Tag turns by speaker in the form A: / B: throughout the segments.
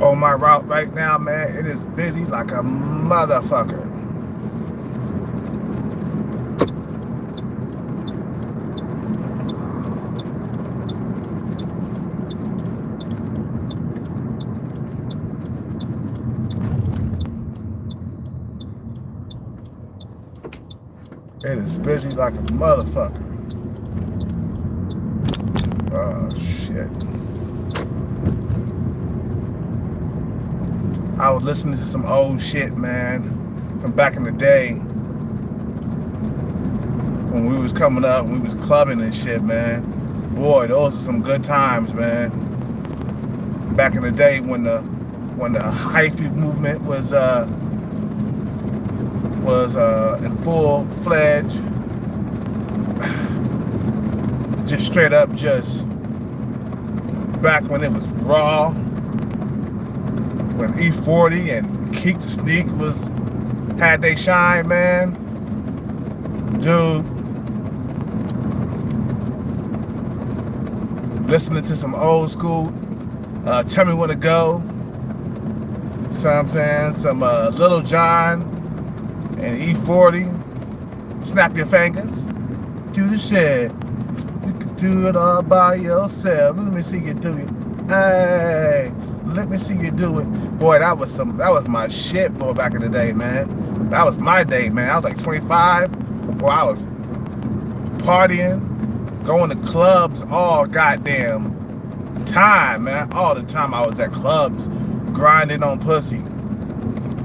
A: On my route right now, man, it is busy like a motherfucker. It is busy like a motherfucker. Oh, shit. I was listening to some old shit, man, from back in the day when we was coming up, when we was clubbing and shit, man. Boy, those are some good times, man. Back in the day when the hyphy movement was in full fledged, just straight up, just back when it was raw, when E40 and Keek the Sneak had they shine, man. Dude, listening to some old school, Tell Me When to Go, you know what I'm saying? Some Little John and E40, Snap Your Fingers, do the shit. You can do it all by yourself. Let me see you do it. Hey, let me see you do it. Boy, that was my shit, boy, back in the day, man. That was my day, man. I was like 25. Boy, I was partying, going to clubs all goddamn time, man. All the time I was at clubs, grinding on pussy,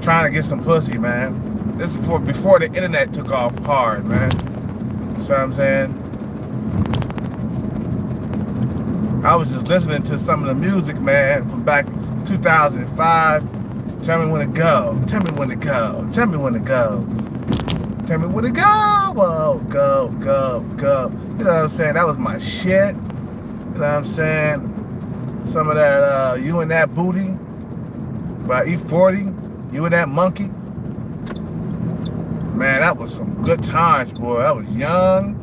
A: trying to get some pussy, man. This is before the internet took off hard, man. See what I'm saying? I was just listening to some of the music, man, from back 2005. Tell me when to go. Tell me when to go. Tell me when to go. Tell me when to go. Oh, go, go, go. You know what I'm saying? That was my shit. You know what I'm saying? Some of that, You and That Booty by E40. You and That Monkey. Man, that was some good times, boy. I was young.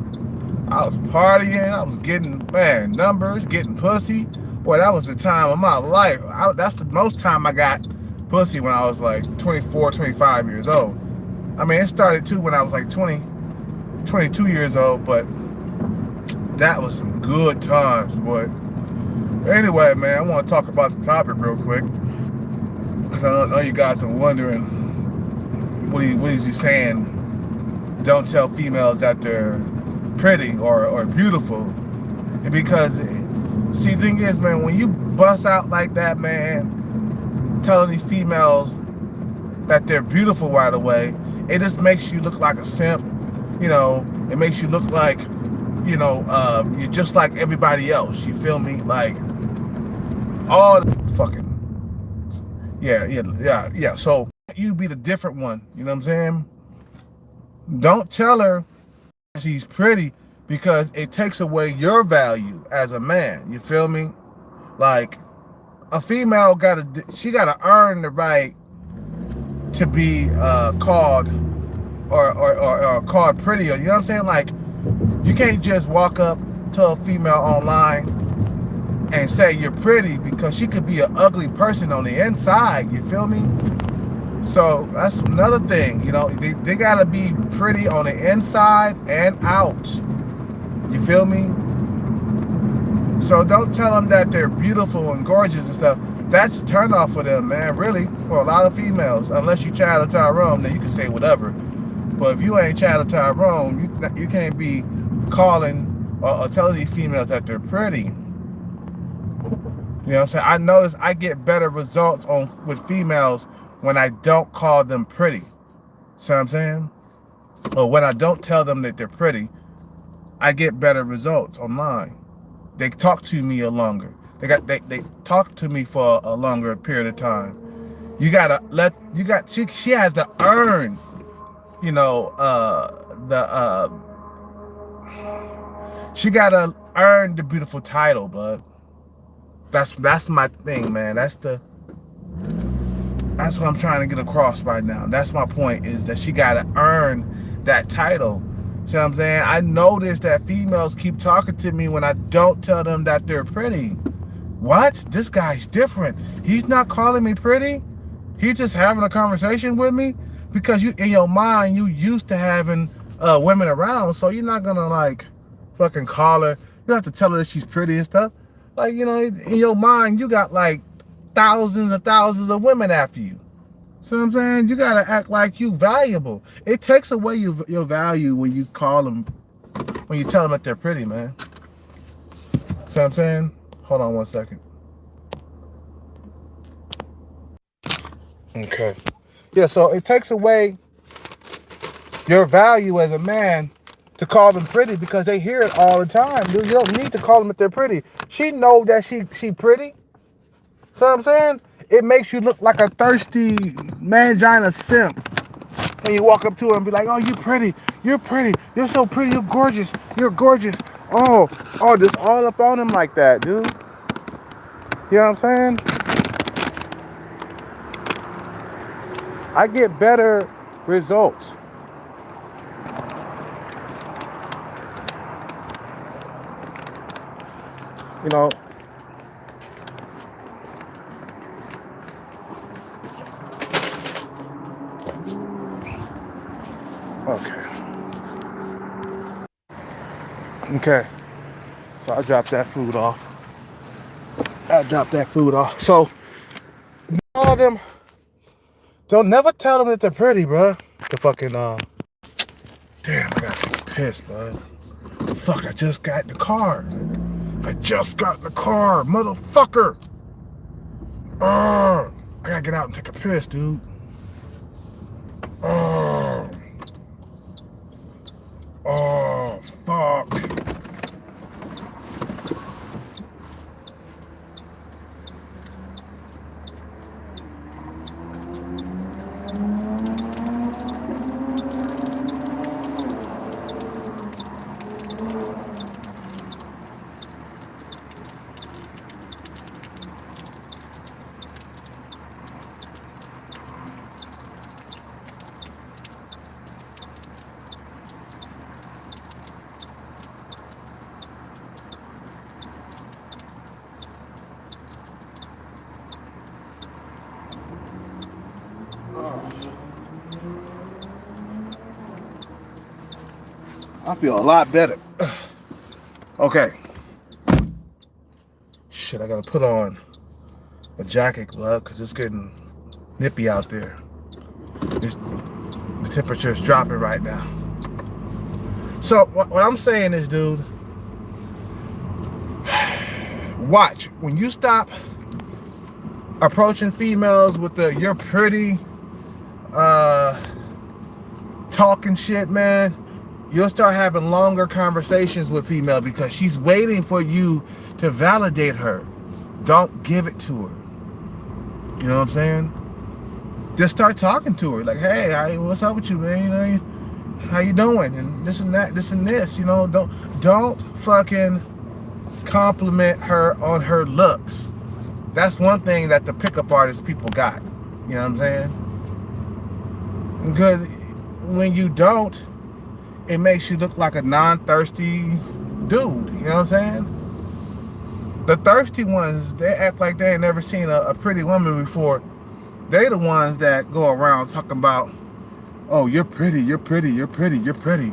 A: I was partying. I was getting, man, numbers, getting pussy. Boy, that was the time of my life. That's the most time I got pussy, when I was like 24, 25 years old. I mean, it started too when I was like 20, 22 years old, but that was some good times, boy. Anyway, man, I want to talk about the topic real quick, because I know you guys are wondering, what is he saying? Don't tell females that they're pretty or beautiful. And because, see, the thing is, man, when you bust out like that, man, telling these females that they're beautiful right away, it just makes you look like a simp. You know, it makes you look like, you know, you're just like everybody else. You feel me? Like, all the fucking, yeah. So you be the different one. You know what I'm saying? Don't tell her she's pretty, because it takes away your value as a man. You feel me? Like, a female she gotta earn the right to be called or called pretty. You know what I'm saying? Like, you can't just walk up to a female online and say you're pretty, because she could be an ugly person on the inside. You feel me? So that's another thing. You know, they gotta be pretty on the inside and out. You feel me? So don't tell them that they're beautiful and gorgeous and stuff. That's a turn off for them, man, really, for a lot of females. Unless you Child of Tyrone, then you can say whatever. But if you ain't Child of Tyrone, you can't be calling or telling these females that they're pretty. You know what I'm saying? I notice I get better results with females when I don't call them pretty. See what I'm saying? Or when I don't tell them that they're pretty, I get better results online. They talk to me longer. They talk to me for a longer period of time. She has to earn, you know, she gotta earn the beautiful title, bud. That's my thing, man. That's what I'm trying to get across right now. That's my point, is that she gotta earn that title. See what I'm saying? I notice that females keep talking to me when I don't tell them that they're pretty. what? This guy's different. He's not calling me pretty. He's just having a conversation with me, because you, in your mind, you used to having women around, so you're not gonna like fucking call her. You don't have to tell her that she's pretty and stuff. Like, you know, in your mind, you got like thousands and thousands of women after you. So I'm saying, you gotta act like you valuable. It takes away your value when you call them, when you tell them that they're pretty, man. So I'm saying, hold on one second. Okay. Yeah, so it takes away your value as a man to call them pretty, because they hear it all the time. Dude, you don't need to call them if they're pretty. She know that she pretty. So I'm saying, it makes you look like a thirsty mangina simp when you walk up to her and be like, oh, you pretty, you're pretty, you're so pretty, you're gorgeous, you're gorgeous. Oh, just all up on him like that, dude. You know what I'm saying? I get better results. You know, okay. So I dropped that food off. So all of them, don't never tell them that they're pretty, bro. The fucking damn, I got pissed, bud. Fuck, I just got in the car. Motherfucker. I gotta get out and take a piss, dude. Fuck. I feel a lot better. Okay. Shit, I gotta put on a jacket, blood, because it's getting nippy out there. The temperature is dropping right now. So what I'm saying is, dude, watch, when you stop approaching females with the you're pretty talking shit, man, you'll start having longer conversations with female, because she's waiting for you to validate her. Don't give it to her. You know what I'm saying? Just start talking to her like, hey, what's up with you, man? You know, how you doing? And this and that, this and this. You know, don't fucking compliment her on her looks. That's one thing that the pickup artist people got. You know what I'm saying? Because when you don't, it makes you look like a non-thirsty dude. You know what I'm saying? The thirsty ones, they act like they ain't never seen a pretty woman before. They the ones that go around talking about, oh, you're pretty, you're pretty, you're pretty, you're pretty,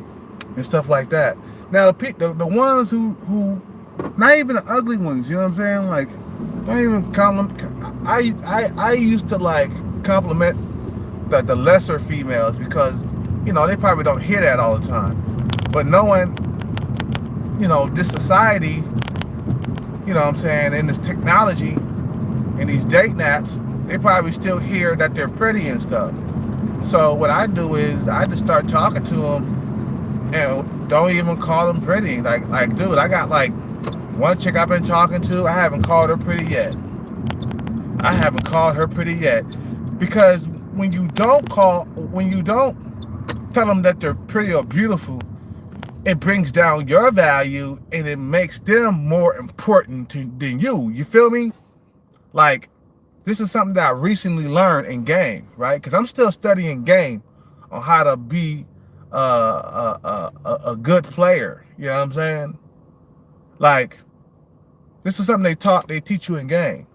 A: and stuff like that. Now the ones who not even the ugly ones, you know what I'm saying? Like, don't even compliment. I used to like compliment the lesser females, because, you know, they probably don't hear that all the time. But knowing, you know, this society, you know what I'm saying, and this technology and these dating apps, they probably still hear that they're pretty and stuff. So what I do is I just start talking to them and don't even call them pretty. Like, dude, I got like one chick I've been talking to, I haven't called her pretty yet. Because when you don't tell them that they're pretty or beautiful, it brings down your value and it makes them more important than you. You feel me? Like, this is something that I recently learned in game, right? Because I'm still studying game on how to be a good player. You know what I'm saying? Like, This is something they teach you in game.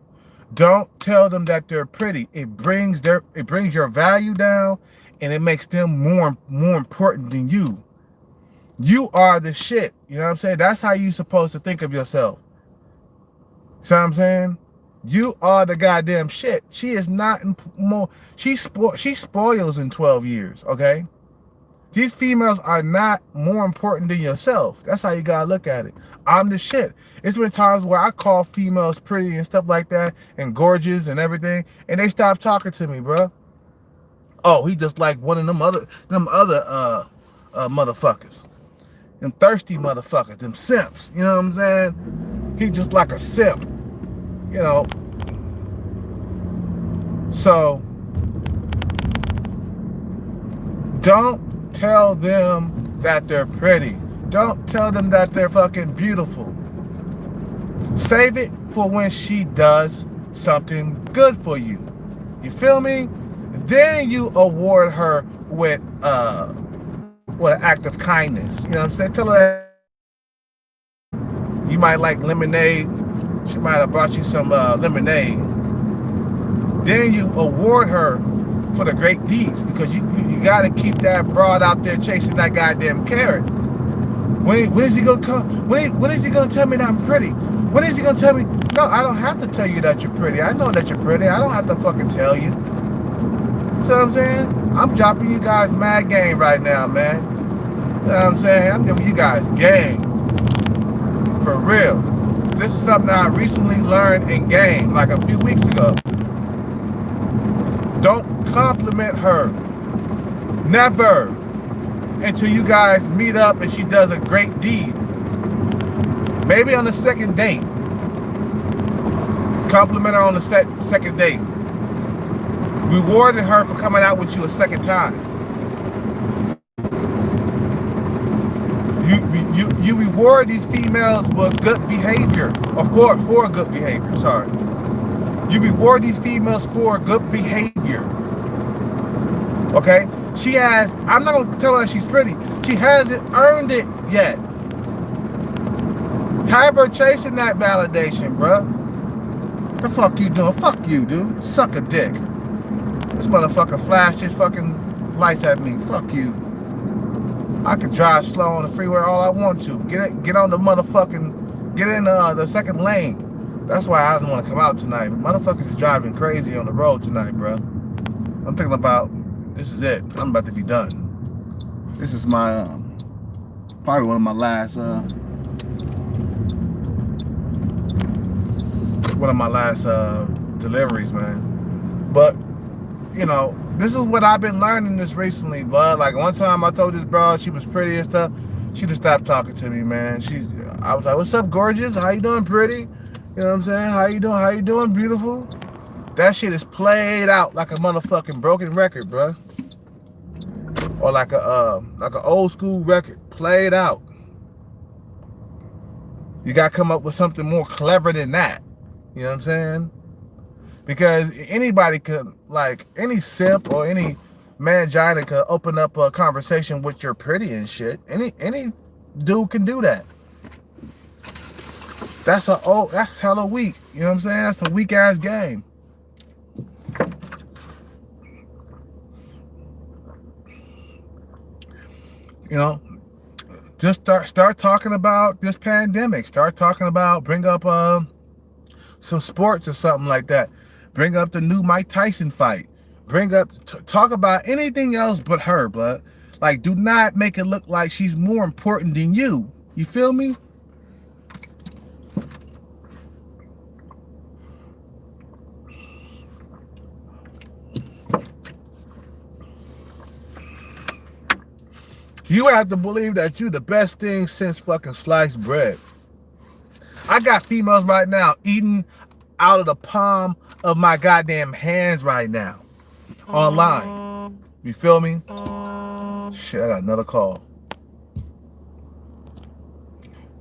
A: Don't tell them that they're pretty. It brings your value down, and it makes them more important than you. You are the shit. You know what I'm saying? That's how you supposed to think of yourself. See what I'm saying? You are the goddamn shit. She is not more. She spoils in 12 years. Okay. These females are not more important than yourself. That's how you gotta look at it. I'm the shit. It's been times where I call females pretty and stuff like that, and gorgeous and everything, and they stop talking to me, bro. Oh, he just like one of them other motherfuckers, them thirsty motherfuckers, them simps. You know what I'm saying? He just like a simp, you know. So don't tell them that they're pretty. Don't tell them that they're fucking beautiful. Save it for when she does something good for you. You feel me? Then you award her with an act of kindness. You know what I'm saying? Tell her that you might like lemonade. She might have brought you some lemonade. Then you award her for the great deeds, because you got to keep that broad out there chasing that goddamn carrot. When is he gonna come? When is he gonna tell me that I'm pretty? When is he gonna tell me? No, I don't have to tell you that you're pretty. I know that you're pretty. I don't have to fucking tell you. See what I'm saying? I'm dropping you guys mad game right now, man. You know what I'm saying? I'm giving you guys game. For real. This is something I recently learned in game, like a few weeks ago. Don't compliment her. Never. Until you guys meet up and she does a great deed. Maybe on the second date. Compliment her on the second date. Rewarding her for coming out with you a second time. You reward these females with good behavior, or for good behavior. Sorry. You reward these females for good behavior. Okay? I'm not going to tell her she's pretty. She hasn't earned it yet. Have her chasing that validation, bruh. The fuck you doing? Fuck you, dude. Suck a dick. This motherfucker flashed his fucking lights at me. Fuck you. I could drive slow on the freeway all I want to. Get on the motherfucking, get in the second lane. That's why I didn't want to come out tonight. Motherfuckers is driving crazy on the road tonight, bro. I'm thinking about, this is it. I'm about to be done. This is my, probably one of my last, deliveries, man. But, you know, this is what I've been learning this recently, bud. Like one time I told this broad she was pretty and stuff. She just stopped talking to me, man. I was like, what's up, gorgeous? How you doing, pretty? You know what I'm saying? How you doing? How you doing, beautiful? That shit is played out like a motherfucking broken record, bro. Or like an old school record, played out. You gotta come up with something more clever than that. You know what I'm saying? Because anybody could, like, any simp or any mangina could open up a conversation with your pretty and shit. Any dude can do that. That's hella weak. You know what I'm saying? That's a weak ass game. You know, just start talking about this pandemic. Start talking about, bring up some sports or something like that. Bring up the new Mike Tyson fight. Bring up, talk about anything else but her, blood. Like, do not make it look like she's more important than you. You feel me? You have to believe that you the best thing since fucking sliced bread. I got females right now eating out of the palm of my goddamn hands right now. Online. You feel me? Shit, I got another call.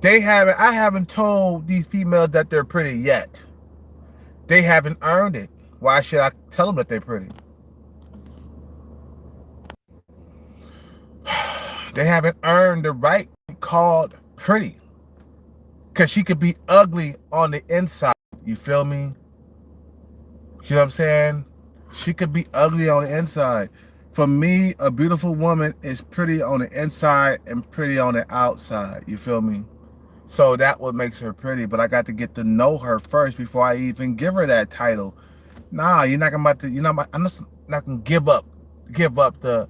A: I haven't told these females that they're pretty yet. They haven't earned it. Why should I tell them that they're pretty? They haven't earned the right to be called pretty. Because she could be ugly on the inside. You feel me? You know what I'm saying? She could be ugly on the inside. For me, a beautiful woman is pretty on the inside and pretty on the outside. You feel me? So that what makes her pretty. But I got to get to know her first before I even give her that title. Nah, you're not gonna I'm just not gonna give up the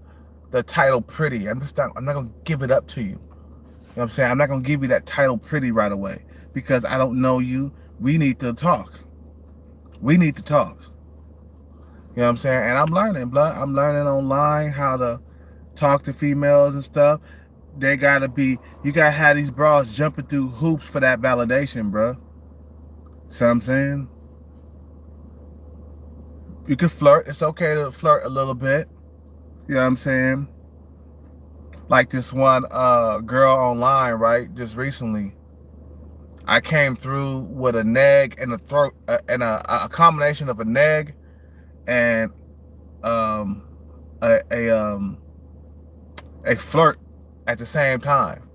A: title pretty. I'm not gonna give it up to you. You know what I'm saying? I'm not gonna give you that title pretty right away because I don't know you. We need to talk. We need to talk. You know what I'm saying? And I'm learning, blood. I'm learning online how to talk to females and stuff. You gotta have these bras jumping through hoops for that validation, bro. See what I'm saying? You can flirt. It's okay to flirt a little bit. You know what I'm saying? Like this one girl online, right? Just recently, I came through with a neg and a throat and a combination of a neg and a flirt at the same time.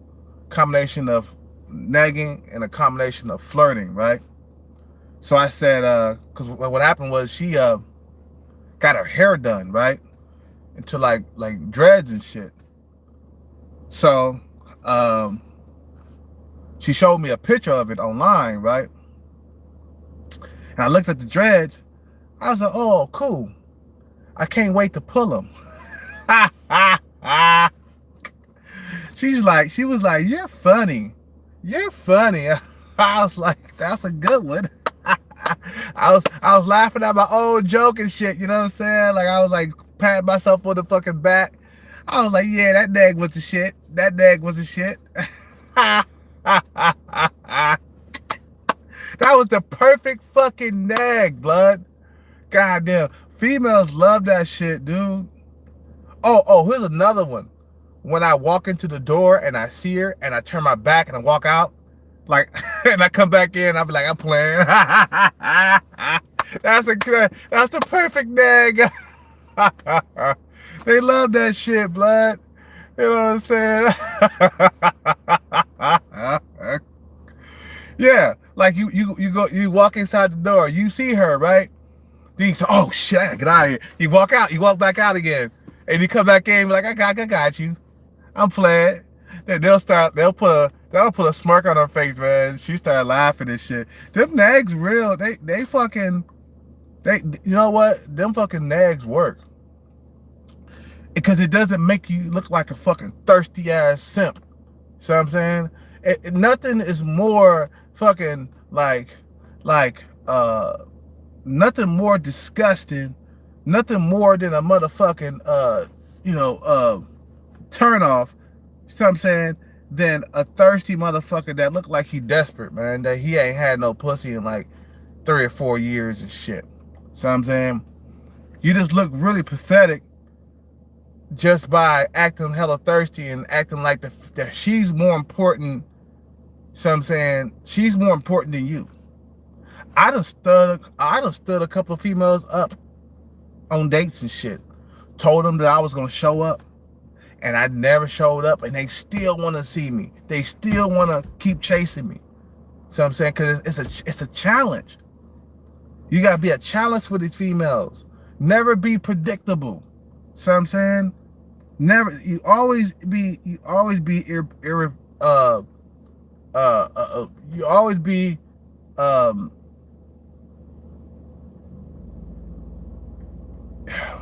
A: Combination of negging and a combination of flirting, right? So I said, because what happened was she got her hair done, right? Into like dreads and shit. So she showed me a picture of it online, right? And I looked at the dreads. I was like, oh, cool. I can't wait to pull them. She was like, you're funny. You're funny. I was like, that's a good one. I was laughing at my own joke and shit, you know what I'm saying? Like I was like patting myself on the fucking back. I was like, yeah, that nag was the shit. That nag was the shit. That was the perfect fucking nag, blood. Goddamn. Females love that shit, dude. Oh, here's another one. When I walk into the door and I see her and I turn my back and I walk out, like, and I come back in, I'll be like, I'm playing. That's the perfect nag. They love that shit, blood. You know what I'm saying? Yeah, like you walk inside the door, you see her, right? Then you say, oh shit, I gotta get out of here. You walk back out again, and you come back in, be like, I got you. I'm playing. They'll put a smirk on her face, man. She started laughing and shit. Them nags real. They you know what? Them fucking nags work. Because it doesn't make you look like a fucking thirsty ass simp. See what I'm saying? Nothing is more fucking nothing more disgusting, nothing more than a motherfucking turn off, you know what I'm saying, than a thirsty motherfucker that look like he desperate, man, that he ain't had no pussy in like 3 or 4 years and shit. So I'm saying, you just look really pathetic just by acting hella thirsty and acting like that she's more important. So I'm saying, she's more important than you. I done stood a couple of females up on dates and shit. Told them that I was gonna show up, and I never showed up, and they still want to see me. They still want to keep chasing me. So I'm saying, because it's a challenge. You gotta be a challenge for these females. Never be predictable. So I'm saying, never. You always be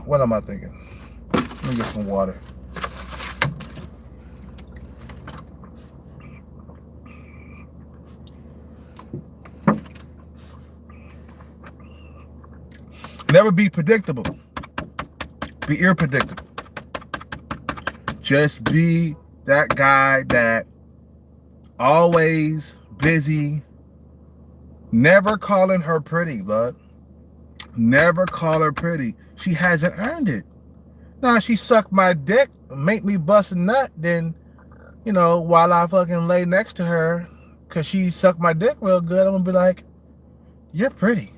A: what am I thinking? Let me get some water. Never be predictable. Be irrepredictable. Just be that guy that always busy. Never calling her pretty, bud. Never call her pretty. She hasn't earned it. Now, she sucked my dick, make me bust a nut, then, you know, while I fucking lay next to her, because she sucked my dick real good, I'm going to be like, you're pretty.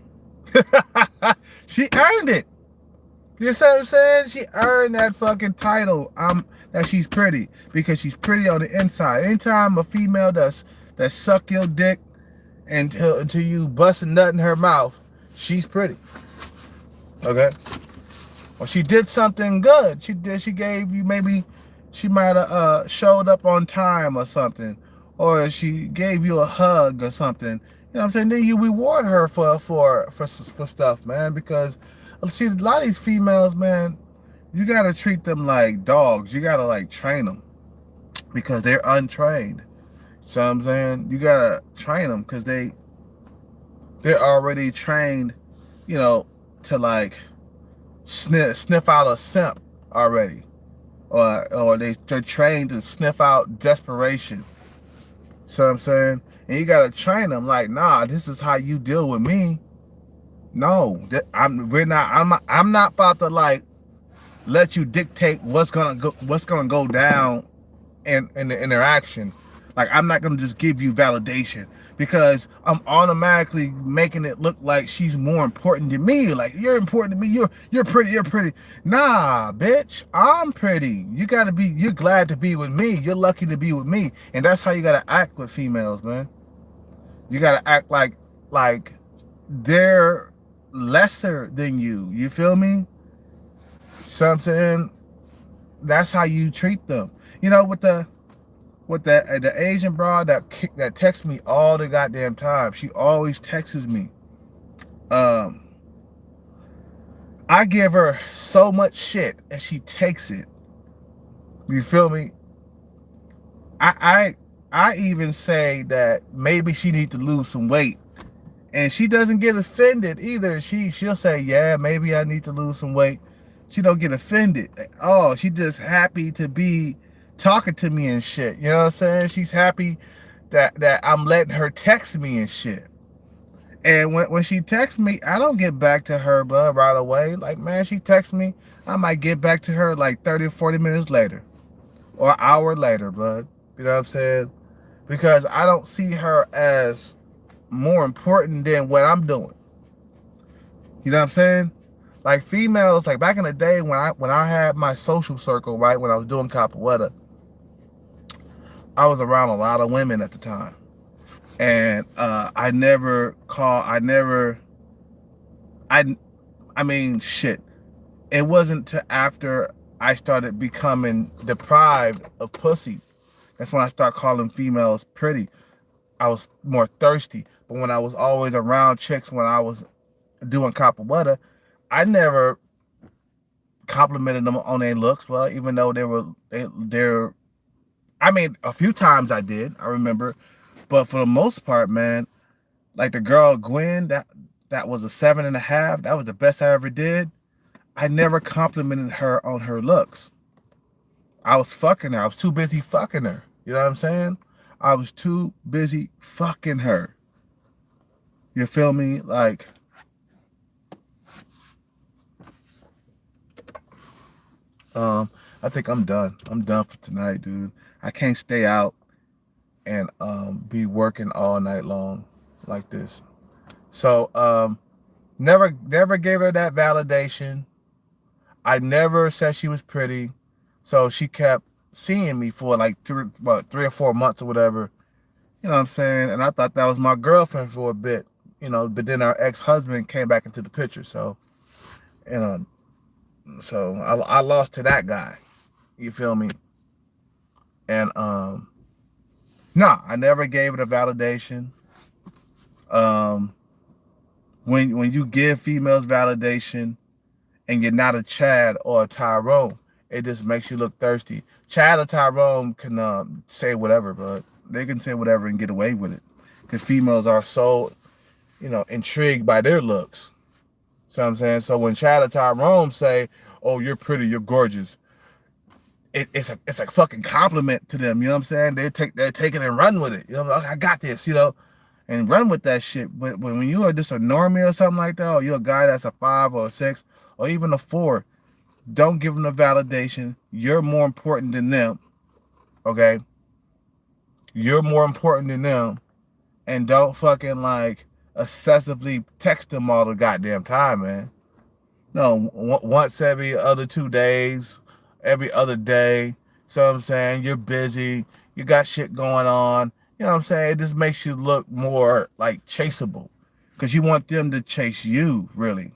A: She earned it. You see what I'm saying? She earned that fucking title that she's pretty, because she's pretty on the inside. Anytime a female that suck your dick until you bust a nut in her mouth, she's pretty. Okay? Or she did something good. She gave you, maybe she might have showed up on time or something. Or she gave you a hug or something. You know what I'm saying? Then you reward her for stuff, man. Because see, a lot of these females, man, you gotta treat them like dogs. You gotta like train them because they're untrained. So I'm saying you gotta train them because they're already trained, you know, to like sniff out a simp already, or they're trained to sniff out desperation. So I'm saying, and you gotta train them like, nah, this is how you deal with me. No, I'm not about to like let you dictate what's gonna go down in the interaction. Like, I'm not gonna just give you validation because I'm automatically making it look like she's more important than me. Like, you're important to me. You're pretty. You're pretty. Nah, bitch, I'm pretty. You're glad to be with me. You're lucky to be with me, and that's how you gotta act with females, man. You gotta act like they're lesser than you. You feel me? So I'm saying that's how you treat them. You know, with the Asian broad that texts me all the goddamn time. She always texts me. Um, I give her so much shit and she takes it. You feel me? I even say that maybe she need to lose some weight, and she doesn't get offended either. She'll say, yeah, maybe I need to lose some weight. She don't get offended. Oh, she just happy to be talking to me and shit. You know what I'm saying? She's happy that I'm letting her text me and shit. And when she texts me, I don't get back to her, bud, right away. Like, man, she texts me, I might get back to her like 30 or 40 minutes later or an hour later, bud. You know what I'm saying? Because I don't see her as more important than what I'm doing. You know what I'm saying? Like, females, like back in the day when I had my social circle, right, when I was doing capoeira, I was around a lot of women at the time. And I mean, shit. It wasn't till after I started becoming deprived of pussy. That's when I started calling females pretty. I was more thirsty. But when I was always around chicks when I was doing capoeira, I never complimented them on their looks. Well, even though they're I mean, a few times I did, I remember. But for the most part, man, like the girl Gwen, that was a 7.5. That was the best I ever did. I never complimented her on her looks. I was fucking her. I was too busy fucking her. You know what I'm saying? I was too busy fucking her. You feel me? Like, I think I'm done. I'm done for tonight, dude. I can't stay out and be working all night long like this. So never gave her that validation. I never said she was pretty. So she kept seeing me for like 3 or 4 months or whatever. You know what I'm saying? And I thought that was my girlfriend for a bit, you know, but then our ex-husband came back into the picture. So, you know, so I lost to that guy. You feel me? And nah, I never gave it a validation. Um when you give females validation and you're not a Chad or a Tyrone, it just makes you look thirsty. Chad or Tyrone can say whatever, but they can say whatever and get away with it. Because females are so, you know, intrigued by their looks. So I'm saying, so when Chad or Tyrone say, oh, you're pretty, you're gorgeous, it's a fucking compliment to them. You know what I'm saying? They take it and run with it. You know, I got this, you know, and run with that shit. But when you are just a normie or something like that, or you're a guy that's a 5 or a 6 or even a 4, don't give them the validation. You're more important than them. Okay? You're more important than them. And don't fucking like excessively text them all the goddamn time, man. No, once every other 2 days, every other day. So I'm saying, you're busy, you got shit going on. you know what I'm saying, it just makes you look more like chaseable. Because you want them to chase you, really. You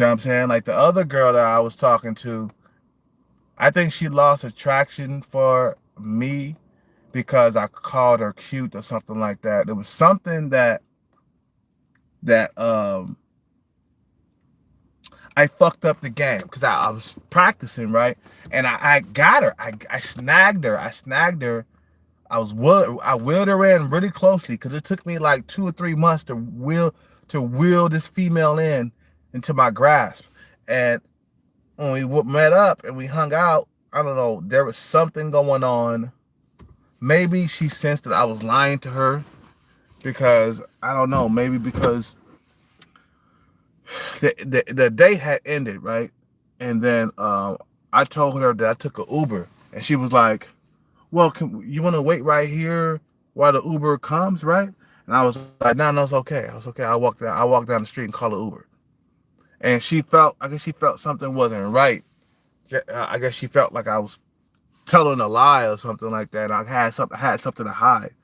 A: know what I'm saying? Like the other girl that I was talking to, I think she lost attraction for me because I called her cute or something like that. There was something that I fucked up the game because I was practicing, right? And I got her. I snagged her. I snagged her. I wheeled her in really closely because it took me like 2 or 3 months to wheel this female in into my grasp. And when we met up and we hung out, I don't know, there was something going on. Maybe she sensed that I was lying to her because I don't know, maybe because the day had ended, right? And then I told her that I took an Uber, and she was like, "Well, you want to wait right here while the Uber comes, right?" And I was like, "No, it's okay. I was okay. I walked down the street and call an Uber." And I guess she felt something wasn't right. I guess she felt like I was telling a lie or something like that. I had something to hide,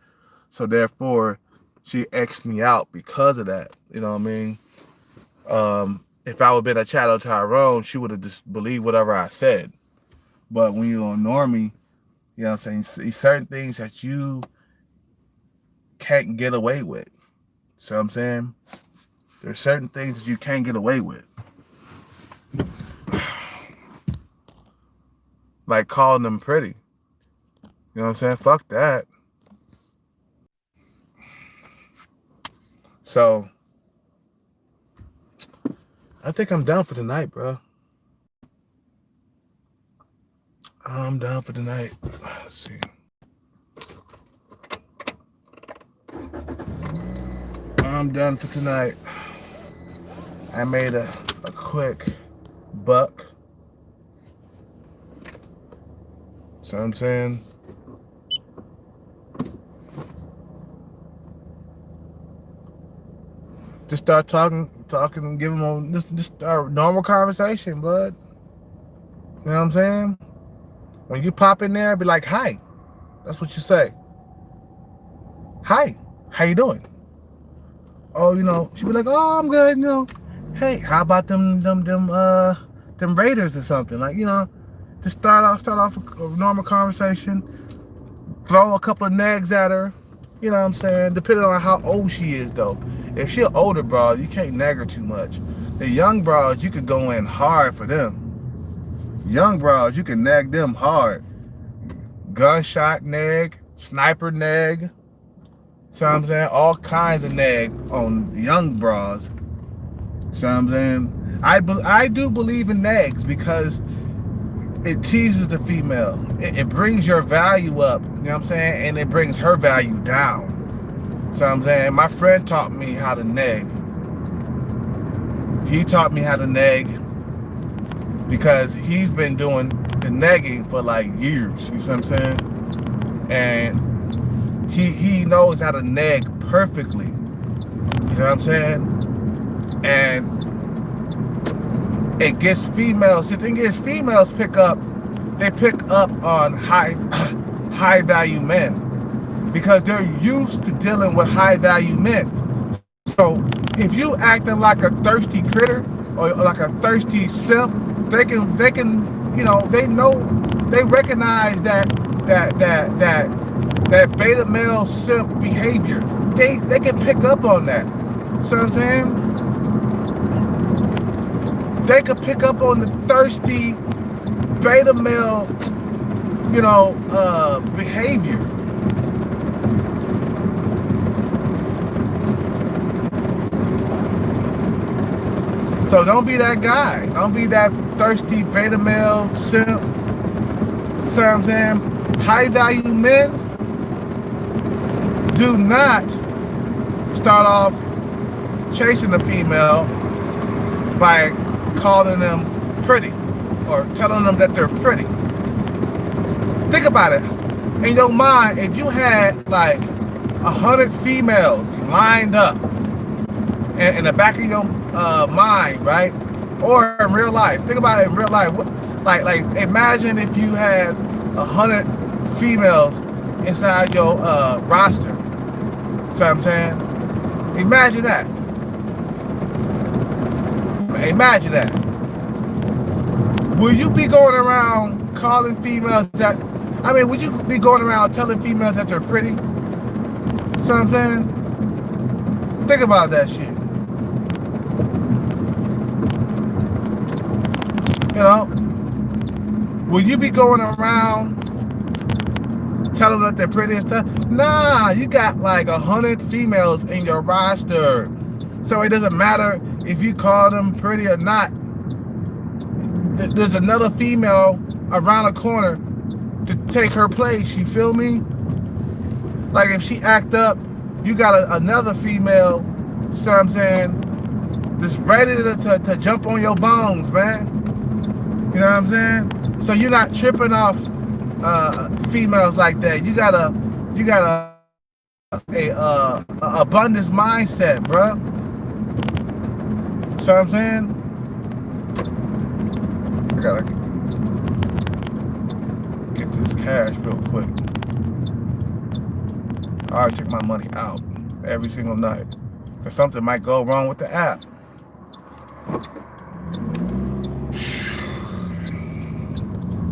A: so therefore, she X'd me out because of that. You know what I mean? If I would have been a Shadow Tyrone, she would have just believed whatever I said. But when you're a normie, you know what I'm saying, certain things that you can't get away with. So I'm saying, there's certain things that you can't get away with. Like calling them pretty. You know what I'm saying? Fuck that. So I think I'm done for tonight, bro. I'm done for tonight. Let's see. I'm done for tonight. I made a quick buck. So I'm saying, just start talking, and give them just start normal conversation, bud. You know what I'm saying? When you pop in there, be like, "Hi." That's what you say. "Hi, how you doing?" Oh, she'd be like, "Oh, I'm good." Hey, how about them Raiders or something? Like, just start off a normal conversation. Throw a couple of nags at her. You know what I'm saying? Depending on how old she is, though. If she's an older broad, you can't nag her too much. The young broads, you could go in hard for them. Young broads, you can nag them hard. Gunshot nag, sniper nag. So I'm saying, all kinds of nag on young broads. So I'm saying, I do believe in nags because it teases the female. It brings your value up, you know what I'm saying? And it brings her value down. So I'm saying, my friend taught me how to nag. He taught me how to nag because he's been doing the nagging for like years, you see what I'm saying? And he knows how to nag perfectly. You see what I'm saying? And it gets females. The thing is, females pick up on high value men because they're used to dealing with high value men. So if you acting like a thirsty critter or like a thirsty simp, they can they recognize that beta male simp behavior. They can pick up on that. So I'm saying, they could pick up on the thirsty beta male, behavior. So don't be that guy. Don't be that thirsty beta male simp. So I'm saying, high value men do not start off chasing the female by calling them pretty or telling them that they're pretty. Think about it. In your mind, if you had like 100 females lined up in the back of your mind, right? Or in real life, think about it in real life. Like imagine if you had 100 females inside your roster. See what I'm saying? Imagine that. Imagine that. Will you be going around calling females that, I mean, would you be going around telling females that they're pretty? See what I'm saying? Think about that shit. You know? Will you be going around telling them that they're pretty and stuff? Nah, you got like 100 females in your roster. So it doesn't matter if you call them pretty or not. There's another female around the corner to take her place. You feel me? Like if she act up, you got another female, you know what I'm saying, that's ready to jump on your bones, man. You know what I'm saying? So you're not tripping off females like that. You got a abundance mindset, bro. So I'm saying, I gotta get this cash real quick. I already take my money out every single night because something might go wrong with the app.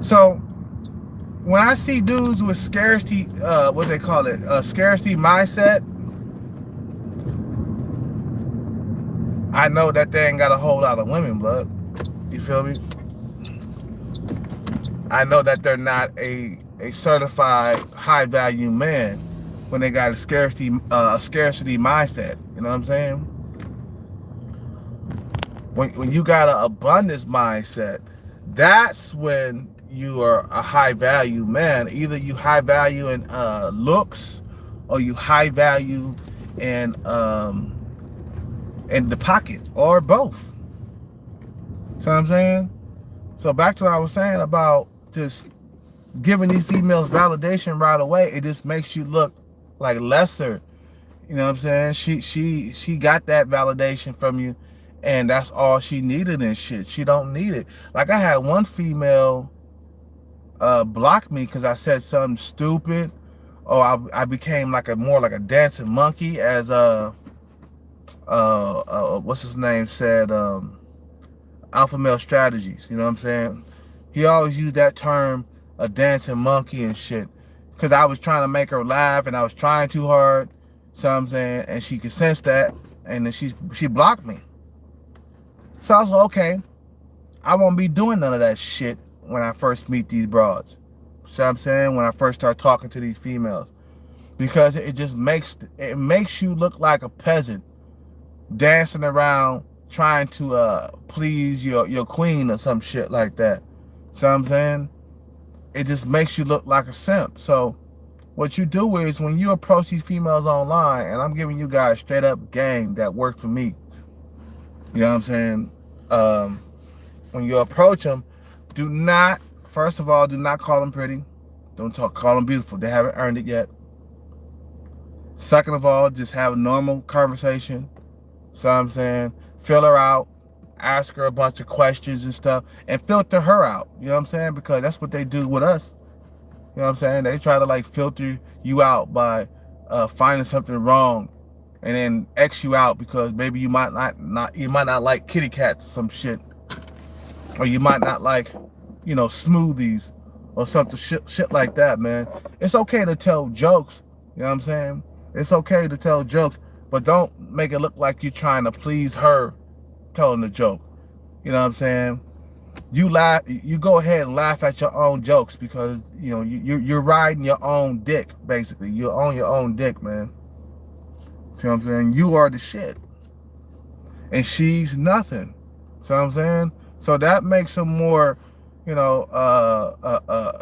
A: So when I see dudes with scarcity, what they call it, scarcity mindset, I know that they ain't got a whole lot of women, blood. You feel me? I know that they're not a certified high value man when they got a scarcity mindset. You know what I'm saying? When you got an abundance mindset, that's when you are a high value man. Either you high value in looks, or you high value in the pocket, or both. See what I'm saying? So back to what I was saying about just giving these females validation right away. It just makes you look like lesser. You know what I'm saying? She got that validation from you, and that's all she needed and shit. She don't need it. Like I had one female block me because I said something stupid, or I became like more like a dancing monkey, as what's his name said, Alpha Male Strategies. You know what I'm saying? He always used that term, a dancing monkey and shit, because I was trying to make her laugh and I was trying too hard. So I'm saying, and she could sense that, and then she blocked me. So I was like, okay, I won't be doing none of that shit when I first meet these broads. So I'm saying, when I first start talking to these females, because it just makes you look like a peasant dancing around trying to please your queen or some shit like that. So I'm saying, it just makes you look like a simp. So what you do is, when you approach these females online, and I'm giving you guys straight up game that worked for me, you know what I'm saying, when you approach them, first of all, do not call them pretty. Don't call them beautiful. They haven't earned it yet. Second of all, just have a normal conversation. So I'm saying, fill her out, ask her a bunch of questions and stuff, and filter her out. You know what I'm saying? Because that's what they do with us. You know what I'm saying? They try to like filter you out by finding something wrong, and then X you out because maybe you might not like kitty cats or some shit, or you might not like, you know, smoothies or something shit like that, man. It's okay to tell jokes. You know what I'm saying? It's okay to tell jokes, but don't make it look like you're trying to please her telling the joke. You know what I'm saying? You go ahead and laugh at your own jokes, because you know you're riding your own dick, basically. You own your own dick, man. You know what I'm saying? You are the shit, and she's nothing. So I'm saying, so that makes them more, you know,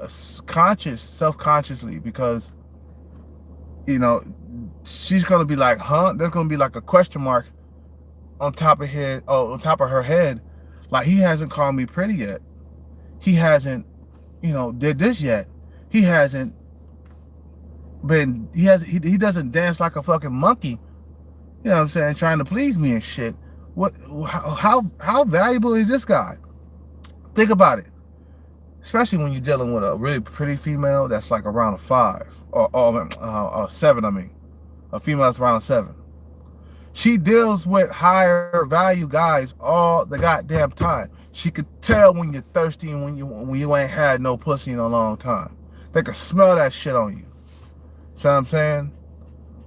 A: self-consciously, because you know she's gonna be like, huh? There's gonna be like a question mark on top of her head, like, he hasn't called me pretty yet. He hasn't, you know, did this yet. He hasn't been. He doesn't dance like a fucking monkey. You know what I'm saying? Trying to please me and shit. What? How valuable is this guy? Think about it. especially when you're dealing with a really pretty female that's like around a 5 or 7. I mean, a female that's around 7. She deals with higher value guys all the goddamn time. She could tell when you're thirsty and when you ain't had no pussy in a long time. They can smell that shit on you. See what I'm saying?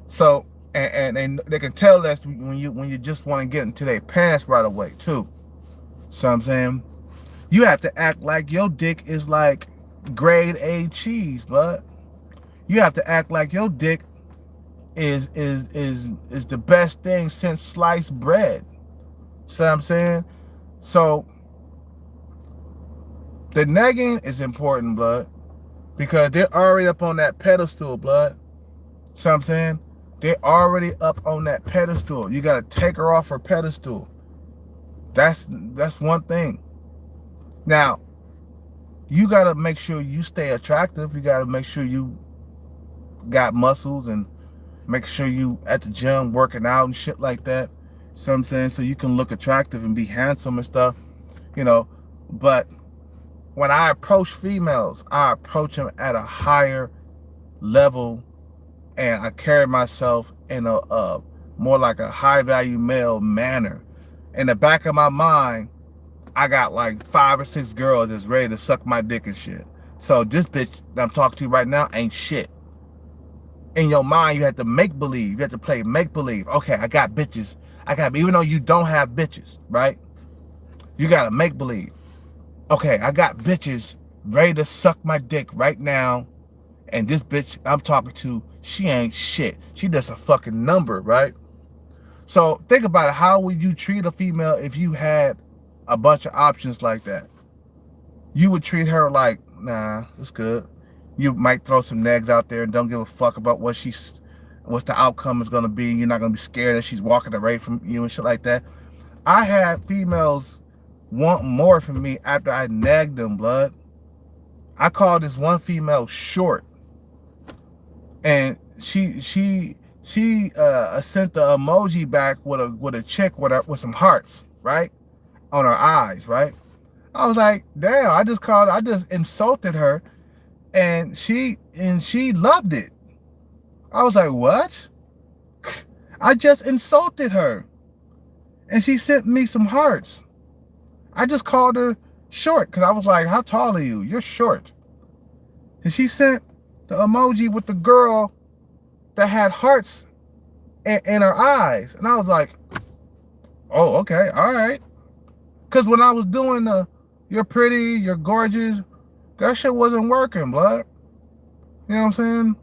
A: So and they can tell that when you just want to get into their pants right away too. See what I'm saying? You have to act like your dick is like grade A cheese, bud. You have to act like your dick is the best thing since sliced bread. See what I'm saying? So the negging is important, blood, because they're already up on that pedestal, blood. See what I'm saying? They're already up on that pedestal. You gotta take her off her pedestal. That's one thing. Now, you gotta make sure you stay attractive. You gotta make sure you got muscles and make sure you at the gym working out and shit like that. So I'm saying, so you can look attractive and be handsome and stuff, you know. But when I approach females, I approach them at a higher level, and I carry myself in a more like a high value male manner. In the back of my mind, I got like 5 or 6 girls that's ready to suck my dick and shit. So this bitch that I'm talking to right now ain't shit. In your mind, you have to make believe. You have to play make believe. Okay, I got bitches. Even though you don't have bitches, right? You gotta make believe. Okay, I got bitches ready to suck my dick right now. And this bitch I'm talking to, she ain't shit. She just a fucking number, right? So think about it. How would you treat a female if you had a bunch of options like that? You would treat her like, nah, it's good. You might throw some negs out there and don't give a fuck about what's the outcome is gonna be. You're not gonna be scared that she's walking away from you and shit like that. I had females want more from me after I nagged them, blood. I called this one female short, and she sent the emoji back with a chick with some hearts, right, on her eyes, right. I was like, damn, I just insulted her, and she loved it. I was like, what? I just insulted her, and she sent me some hearts. I just called her short because I was like, how tall are you? You're short. And she sent the emoji with the girl that had hearts in her eyes. And I was like, oh, okay, all right. Because when I was doing the, you're pretty, you're gorgeous, that shit wasn't working, blood. You know what I'm saying?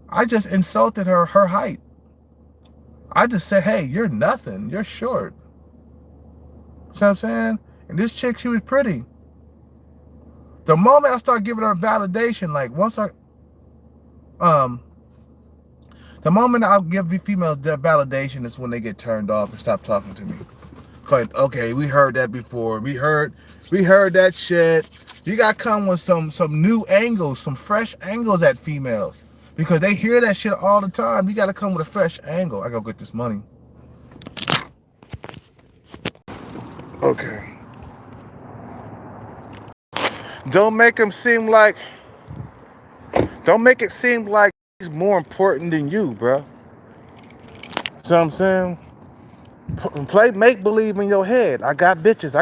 A: I just insulted her height. I just said, hey, you're nothing. You're short. You know what I'm saying? And this chick, she was pretty. The moment I start giving her validation, like once the moment I'll give the females their validation is when they get turned off and stop talking to me. Like, okay, we heard that before. We heard that shit. You gotta come with some new angles, some fresh angles at females. Because they hear that shit all the time. You gotta come with a fresh angle. I gotta get this money. Okay. Don't make it seem like he's more important than you, bro. See what I'm saying? Play make believe in your head. I got bitches. See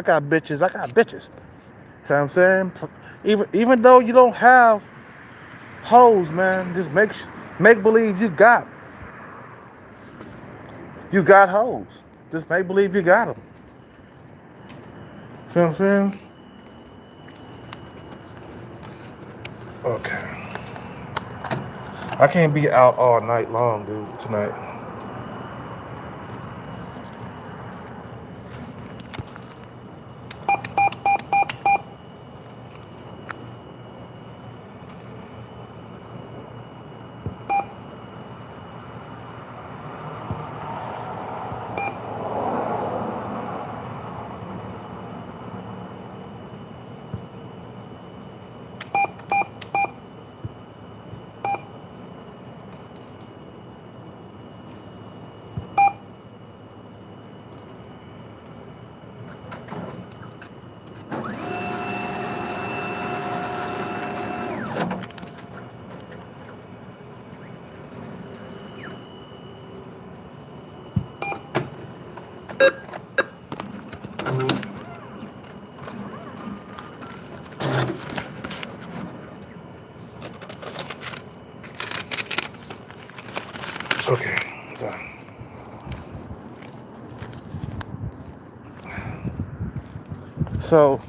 A: what I'm saying? Even though you don't have hoes, man, just make believe you got hoes. Just make believe you got them. See what I'm saying? Okay. I can't be out all night long, dude, tonight. Okay, done. So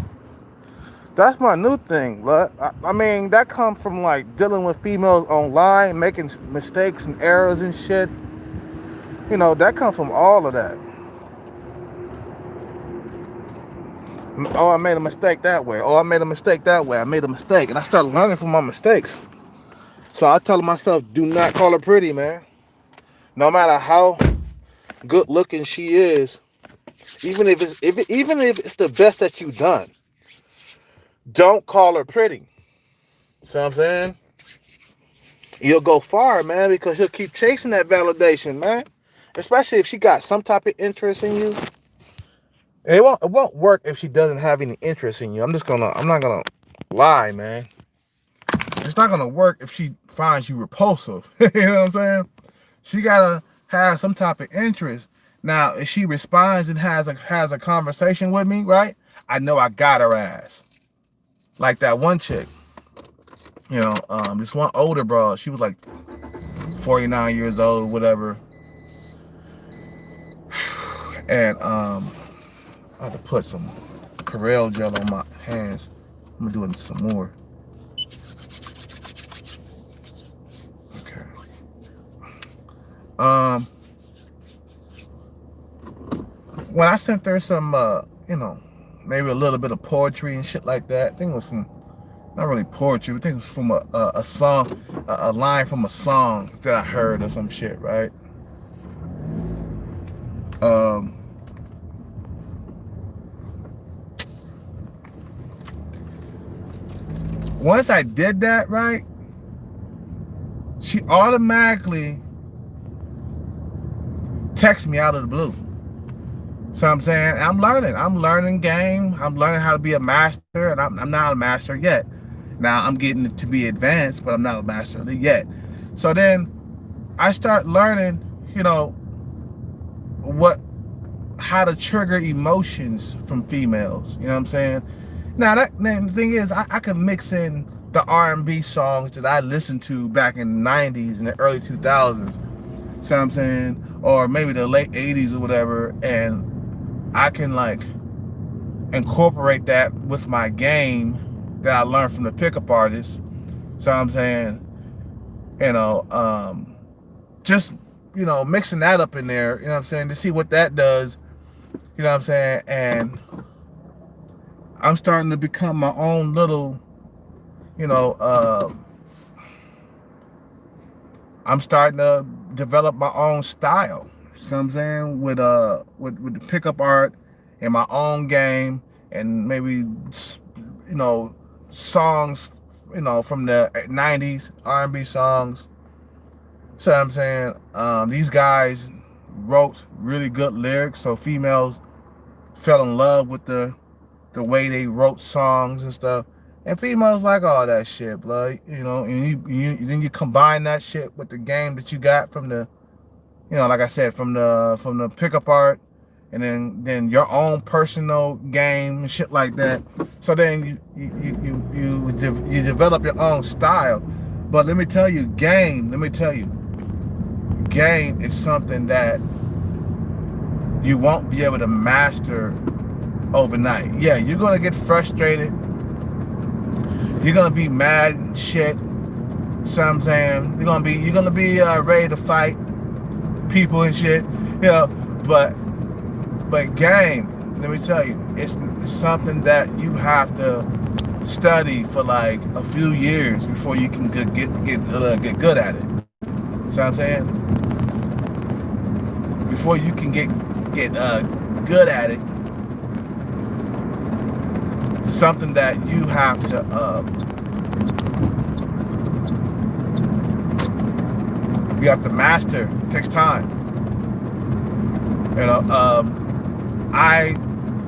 A: that's my new thing, but I mean that comes from like dealing with females online, making mistakes and errors and shit. You know, that comes from all of that. Oh, I made a mistake that way. Oh, I made a mistake that way. I made a mistake, and I started learning from my mistakes. So I tell myself, do not call her pretty, man. No matter how good looking she is, even if it's the best that you've done, don't call her pretty. See what I'm saying? You'll go far, man, because you'll keep chasing that validation, man. Especially if she got some type of interest in you. It won't work if she doesn't have any interest in you. I'm not gonna lie, man. It's not gonna work if she finds you repulsive. You know what I'm saying? She gotta have some type of interest. Now, if she responds and has a conversation with me, right? I know I got her ass. Like that one chick. You know, this one older bro, she was like 49 years old, whatever. And I had to put some Corel gel on my hands. I'm gonna do it some more. Okay. When I sent her some, you know, maybe a little bit of poetry and shit like that. I think it was from, not really poetry, I think it was from a song, a line from a song that I heard or some shit, right? Once I did that, right, she automatically texted me out of the blue. So I'm saying, I'm learning game. I'm learning how to be a master, and I'm not a master yet. Now I'm getting to be advanced, but I'm not a master yet. So then I start learning, you know, how to trigger emotions from females. You know what I'm saying? Now the thing is, I can mix in the R&B songs that I listened to back in the 90s and the early 2000s. See what I'm saying? Or maybe the late 80s or whatever, and I can like incorporate that with my game that I learned from the pickup artists. So I'm saying, you know, just, you know, mixing that up in there, you know what I'm saying, to see what that does, you know what I'm saying, and I'm starting to become my own little, you know, I'm starting to develop my own style. You know what I'm saying? With the pickup art and my own game, and maybe, you know, songs, you know, from the 90s, R&B songs. So I'm saying, these guys wrote really good lyrics, so females fell in love with the way they wrote songs and stuff. And females like all that shit, blood. You know, and then you combine that shit with the game that you got from the, you know, like I said, from the pickup art, and then your own personal game and shit like that. So then you develop your own style. But let me tell you, game is something that you won't be able to master overnight. Yeah, you're gonna get frustrated. You're gonna be mad and shit. So I'm saying, you're gonna be ready to fight people and shit. You know, but game, let me tell you, it's something that you have to study for like a few years before you can get good at it. So I'm saying, before you can get good at it, something that you have to master. It takes time. You know,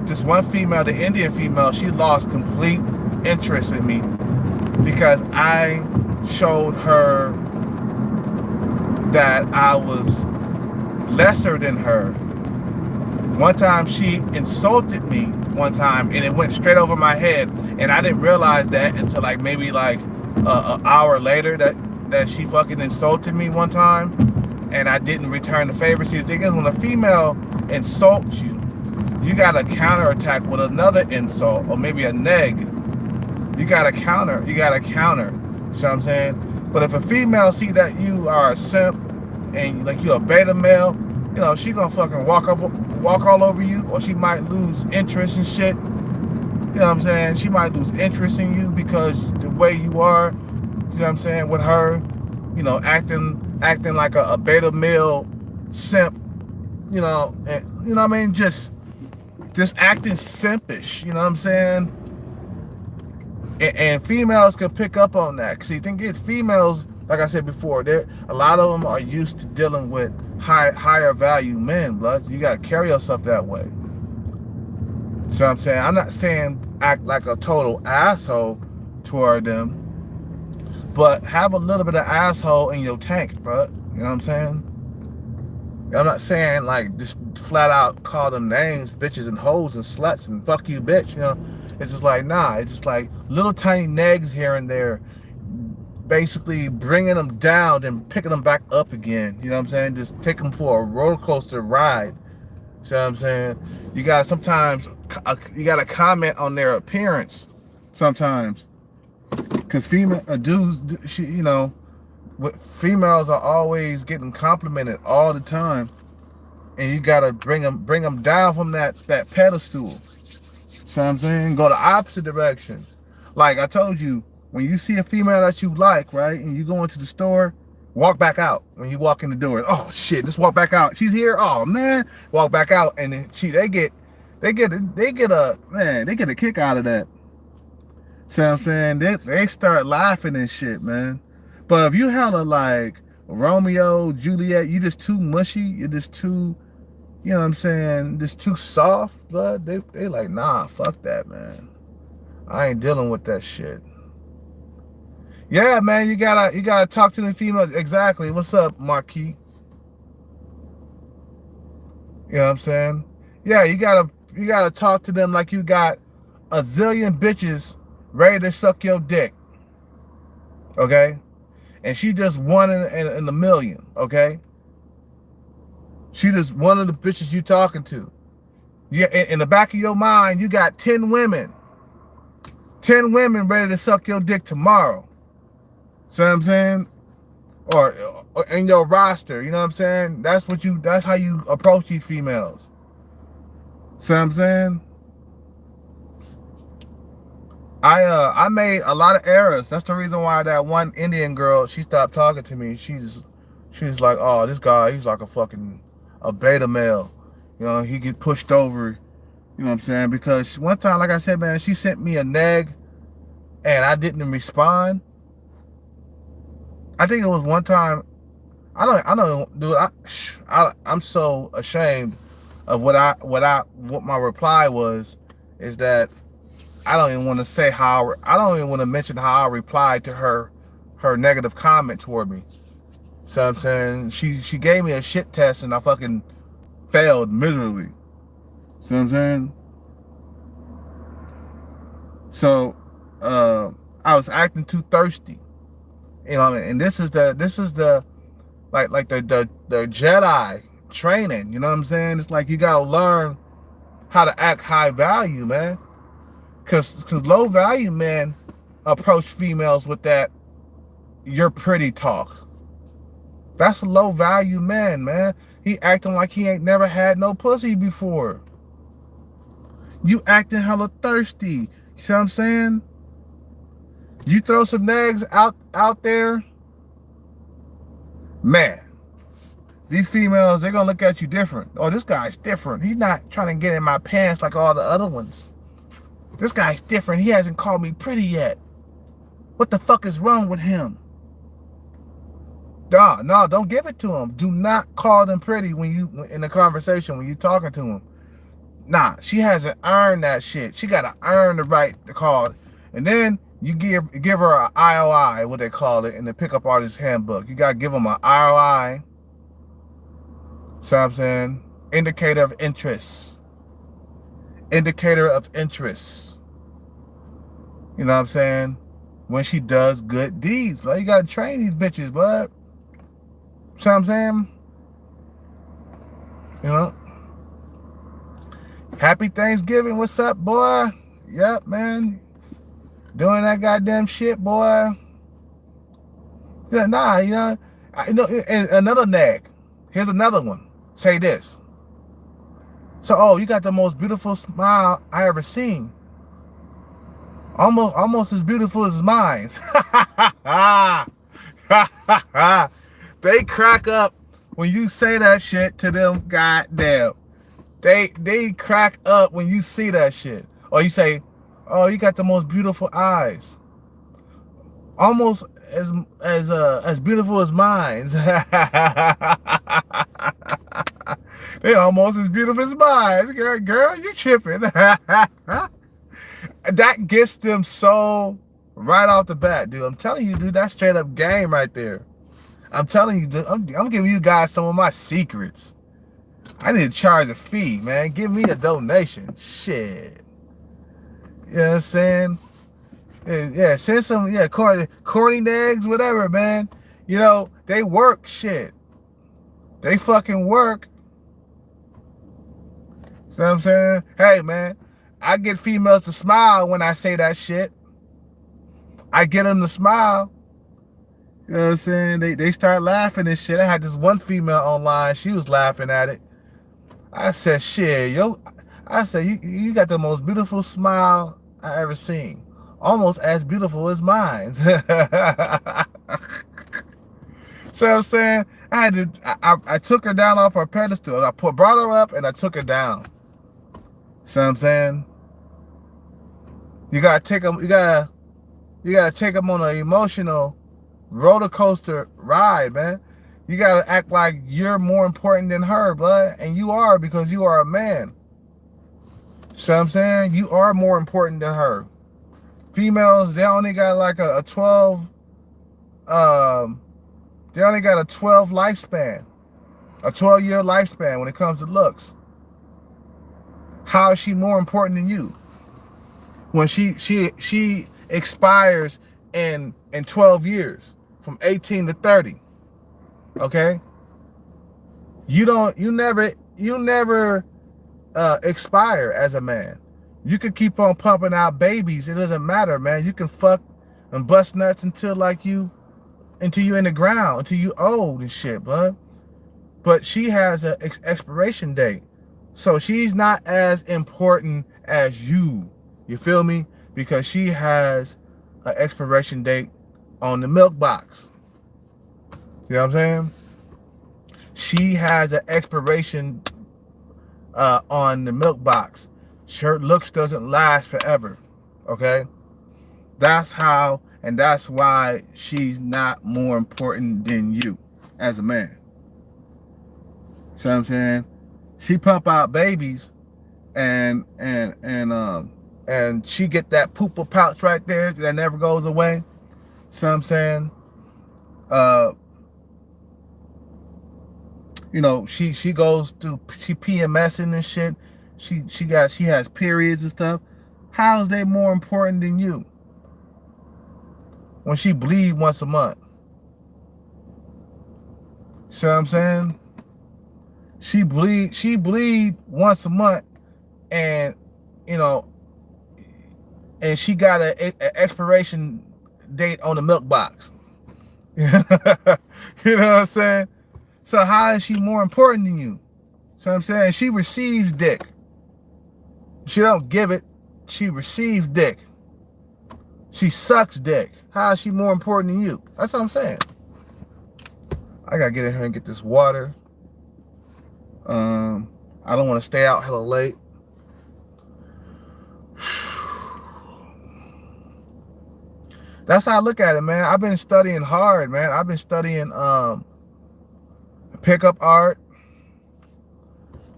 A: this one female, the Indian female, she lost complete interest in me because I showed her that I was lesser than her One time she insulted me one time, and it went straight over my head, and I didn't realize that until like maybe like an hour later that she fucking insulted me one time, and I didn't return the favor. See, the thing is, when a female insults you, you gotta counterattack with another insult or maybe a neg. You gotta counter. You gotta counter. See what I'm saying? But if a female see that you are a simp and like you're a beta male, you know, she gonna fucking walk all over you, or she might lose interest in shit. You know what I'm saying? She might lose interest in you because the way you are, you know what I'm saying, with her, you know, acting like a beta male simp, you know, and, you know what I mean, just acting simpish, you know what I'm saying? And females can pick up on that. Cause you think it's females, like I said before, a lot of them are used to dealing with higher value men, blood. You gotta carry yourself that way. So I'm saying, I'm not saying act like a total asshole toward them, but have a little bit of asshole in your tank, bro. You know what I'm saying? I'm not saying like just flat out call them names, bitches and hoes and sluts and fuck you, bitch. You know, it's just like, nah. It's just like little tiny negs here and there, basically bringing them down and picking them back up again. You know what I'm saying? Just take them for a roller coaster ride. See what I'm saying? You got sometimes you got to comment on their appearance sometimes, because female dudes, you know, females are always getting complimented all the time, and you gotta bring them down from that pedestal. So I'm saying, go the opposite direction. Like I told you, when you see a female that you like, right, and you go into the store, walk back out when you walk in the door. Oh shit, just walk back out. She's here. Oh man, walk back out, and then they get a kick out of that. So I'm saying, they start laughing and shit, man. But if you hella like Romeo, Juliet, you just too mushy, you're just too, you know what I'm saying, just too soft, blood, they like, nah, fuck that, man. I ain't dealing with that shit. Yeah, man, you gotta talk to the females. Exactly. What's up, Marquis? You know what I'm saying? Yeah, you gotta talk to them like you got a zillion bitches ready to suck your dick. Okay? And she just one in a million, okay? She just one of the bitches you talking to. Yeah, in the back of your mind, you got 10 women. 10 women ready to suck your dick tomorrow. See what I'm saying? Or in your roster, you know what I'm saying? That's how you approach these females. See what I'm saying? I made a lot of errors. That's the reason why that one Indian girl, she stopped talking to me. She's like, oh, this guy, he's like a beta male. You know, he get pushed over. You know what I'm saying? Because one time, like I said, man, she sent me a neg and I didn't respond. I think it was one time. I don't, dude. I'm so ashamed of what my reply was. Is that I don't even want to say how. I don't even want to mention how I replied to her negative comment toward me. So I'm saying, she gave me a shit test and I fucking failed miserably. So I'm saying. So I was acting too thirsty. You know, and this is the like the Jedi training, you know what I'm saying? It's like you gotta learn how to act high value, man. Cause low value men approach females with that "you're pretty" talk. That's a low value man, man. He acting like he ain't never had no pussy before. You acting hella thirsty. You see what I'm saying? You throw some nags out there, man. These females, they're gonna look at you different. Oh, this guy's different. He's not trying to get in my pants like all the other ones. This guy's different. He hasn't called me pretty yet. What the fuck is wrong with him? No, don't give it to him. Do not call them pretty when you in the conversation when you talking to him. Nah, she hasn't earned that shit. She gotta earn the right to call it. And then you give her an IOI, what they call it in the pickup artist handbook. You gotta give them an IOI. So I'm saying, Indicator of interest. Indicator of interest. You know what I'm saying? When she does good deeds, bro. You gotta train these bitches, bud. See what I'm saying? You know? Happy Thanksgiving. What's up, boy? Yep, man. Doing that goddamn shit, boy. Yeah, nah, you know. And another nag. Here's another one. Say this. So, oh, you got the most beautiful smile I ever seen. Almost as beautiful as mine. They crack up when you say that shit to them. Goddamn. They crack up when you see that shit. Or you say, oh, you got the most beautiful eyes. Almost as beautiful as mine. They almost as beautiful as mine. Girl, you tripping. That gets them so right off the bat, dude. I'm telling you, dude, that's straight up game right there. I'm telling you, dude, I'm giving you guys some of my secrets. I need to charge a fee, man. Give me a donation. Shit. You know what I'm saying? Yeah, send some, yeah, corny nags, whatever, man. You know, they work shit. They fucking work. See what I'm saying? Hey, man, I get females to smile when I say that shit. I get them to smile. You know what I'm saying? They start laughing and shit. I had this one female online. She was laughing at it. I said, shit, yo. I said, you got the most beautiful smile I ever seen. Almost as beautiful as mine. So I'm saying, I took her down off her pedestal. I brought her up and I took her down. So I'm saying, you gotta take them. You gotta take them on an emotional roller coaster ride, man. You gotta act like you're more important than her, bud, and you are, because you are a man. So I'm saying, you are more important than her. Females, they only got like a 12. They only got a 12 lifespan, a 12-year lifespan when it comes to looks. How is she more important than you? When she expires in 12 years, from 18 to 30. Okay? You never expire as a man. You can keep on pumping out babies. It doesn't matter, man. You can fuck and bust nuts until you in the ground, until you old and shit, bud. But she has an expiration date. So she's not as important as you. You feel me? Because she has an expiration date on the milk box. You know what I'm saying? She has an expiration on the milk box. Her looks doesn't last forever. Okay? That's how, and that's why she's not more important than you as a man. See what I'm saying? She pump out babies and she get that pooper pouch right there that never goes away. See what I'm saying? You know, she goes through, she PMSing and shit. She has periods and stuff. How is they more important than you? When she bleed once a month. See what I'm saying? She bleed once a month, and you know, and she got an expiration date on the milk box. You know what I'm saying? So how is she more important than you? So I'm saying, she receives dick. She don't give it. She receives dick. She sucks dick. How is she more important than you? That's what I'm saying. I gotta get in here and get this water. I don't want to stay out hella late. That's how I look at it, man. I've been studying hard, man. I've been studying pickup art.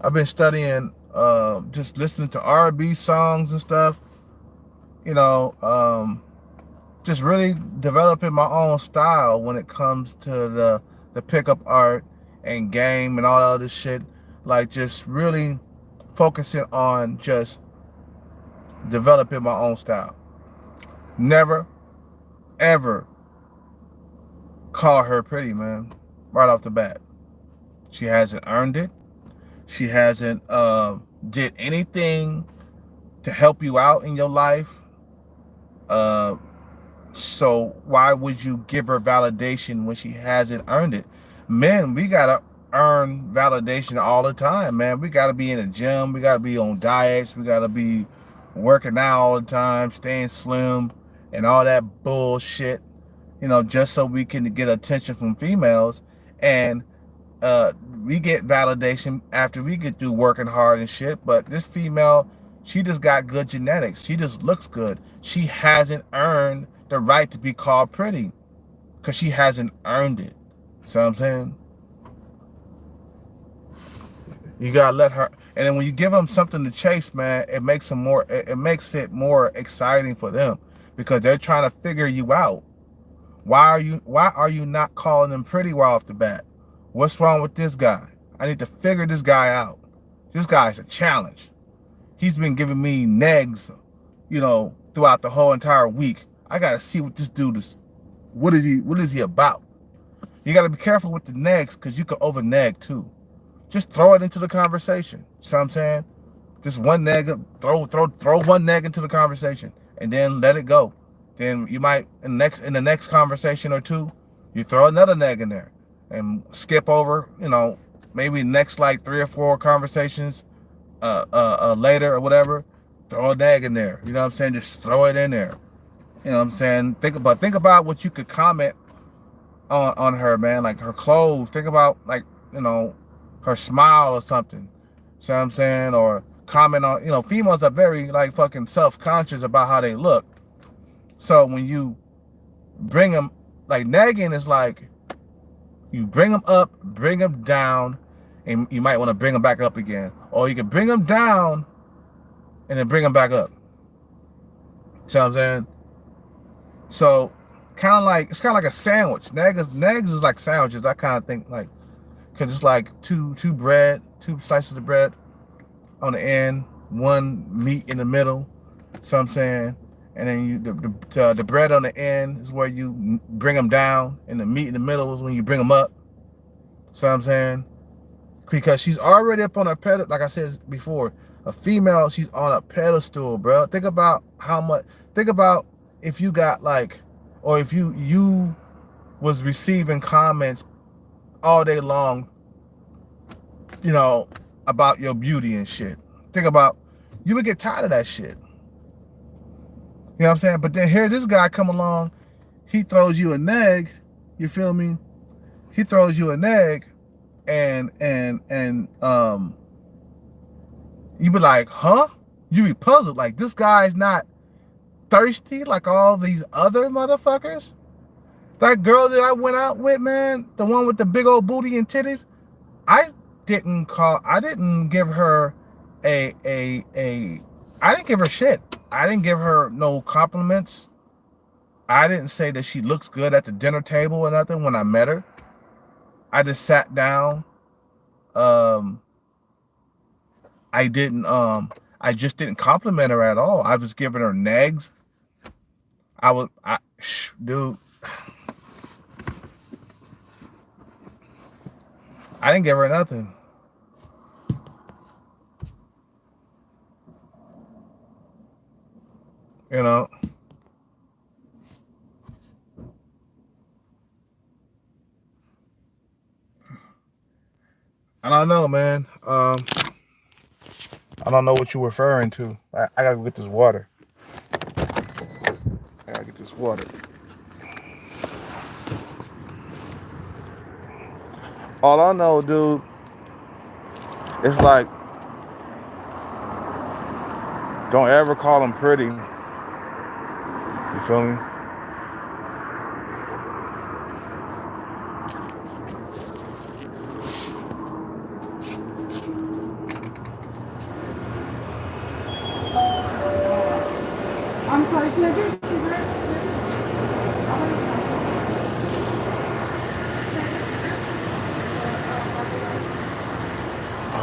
A: I've been studying just listening to R&B songs and stuff. You know, just really developing my own style when it comes to the pickup art and game and all that other shit. like just really focusing on just developing my own style. Never, ever call her pretty, man, right off the bat. She hasn't earned it. She hasn't did anything to help you out in your life. Uh, so why would you give her validation when she hasn't earned it? Men, we gotta earn validation all the time, man. We gotta be in the gym. We gotta be on diets. We gotta be working out all the time, staying slim, and all that bullshit. Just so we can get attention from females. And we get validation after we get through working hard and shit. But this female, she just got good genetics. She just looks good. She hasn't earned the right to be called pretty because she hasn't earned it. See what I'm saying? You gotta let her. And then when you give them something to chase, man, it makes them more. It makes it more exciting for them because they're trying to figure you out. Why are you not calling them pretty right off the bat? What's wrong with this guy? I need to figure this guy out. This guy's a challenge. He's been giving me negs, throughout the whole entire week. I gotta see what this dude is. What is he about? You gotta be careful with the negs because you can over neg too. Just throw it into the conversation. See what I'm saying? Just one neg, throw one neg into the conversation and then let it go. Then you might in the next conversation or two, you throw another neg in there and skip over, maybe next like 3 or 4 conversations later or whatever, throw a neg in there. You know what I'm saying? Just throw it in there. You know what I'm saying? Think about what you could comment on her, man, like her clothes. Think about like, her smile or something. See what I'm saying? Or comment on, females are very like fucking self-conscious about how they look. So when you bring them, like nagging is like, you bring them up, bring them down, and you might want to bring them back up again. Or you can bring them down and then bring them back up. See what I'm saying? So it's kind of like a sandwich. Nags is like sandwiches. I kind of think like, because it's like two slices of bread on the end, one meat in the middle. See what I'm saying? And then the bread on the end is where you bring them down, and the meat in the middle is when you bring them up. So I'm saying, because she's already up on a pedestal. Like I said before, a female, she's on a pedestal, bro. Think about if you got like, or if you was receiving comments all day long, about your beauty and shit. Think about, you would get tired of that shit. You know what I'm saying? But then here this guy come along, he throws you a neg, you feel me? He throws you a neg and you be like, huh? You be puzzled. Like, this guy's not thirsty like all these other motherfuckers? That girl that I went out with, man, the one with the big old booty and titties, I didn't give her I didn't give her shit. I didn't give her no compliments. I didn't say that she looks good at the dinner table or nothing when I met her. I just sat down. I just didn't compliment her at all. I was giving her negs. Dude, I didn't give her nothing. I don't know, man. I don't know what you're referring to. I gotta go get this water. All I know, dude, it's like, don't ever call them pretty. You feel me?
B: I'm sorry, can I get a cigarette?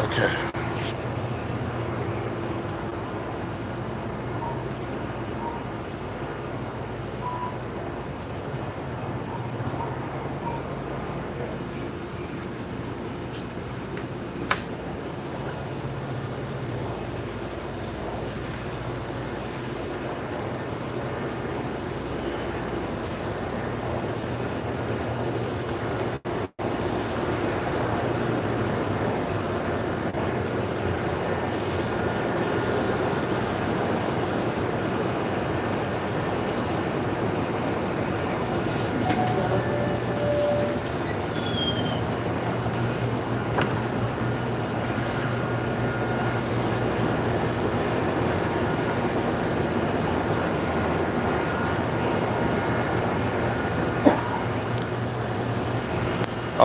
A: Okay.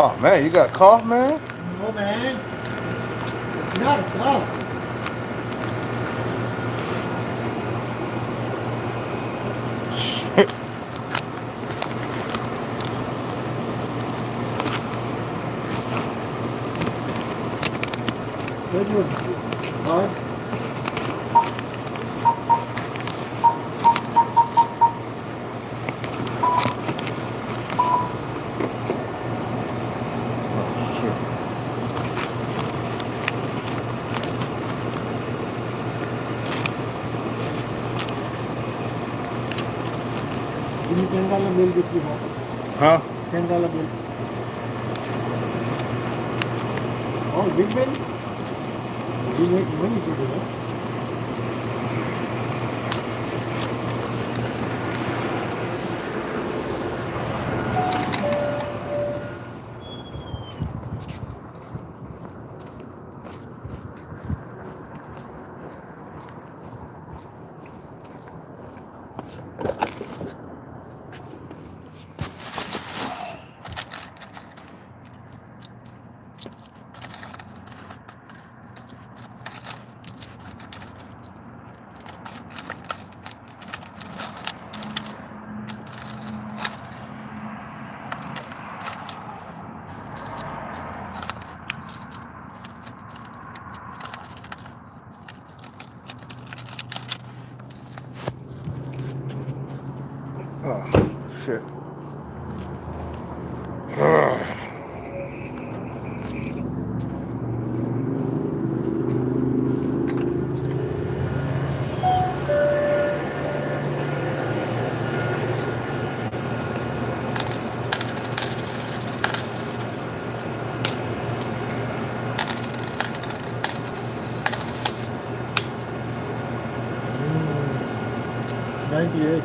A: Oh man, you got a cough, man?
B: No, man. It's not a cough.
A: Shit.
B: Good one. Hard. Give me $10 bill if you want.
A: Huh?
B: $10 bill. Oh, big bill? You make money to do that.
A: Oh, shit.
B: Mm, 98.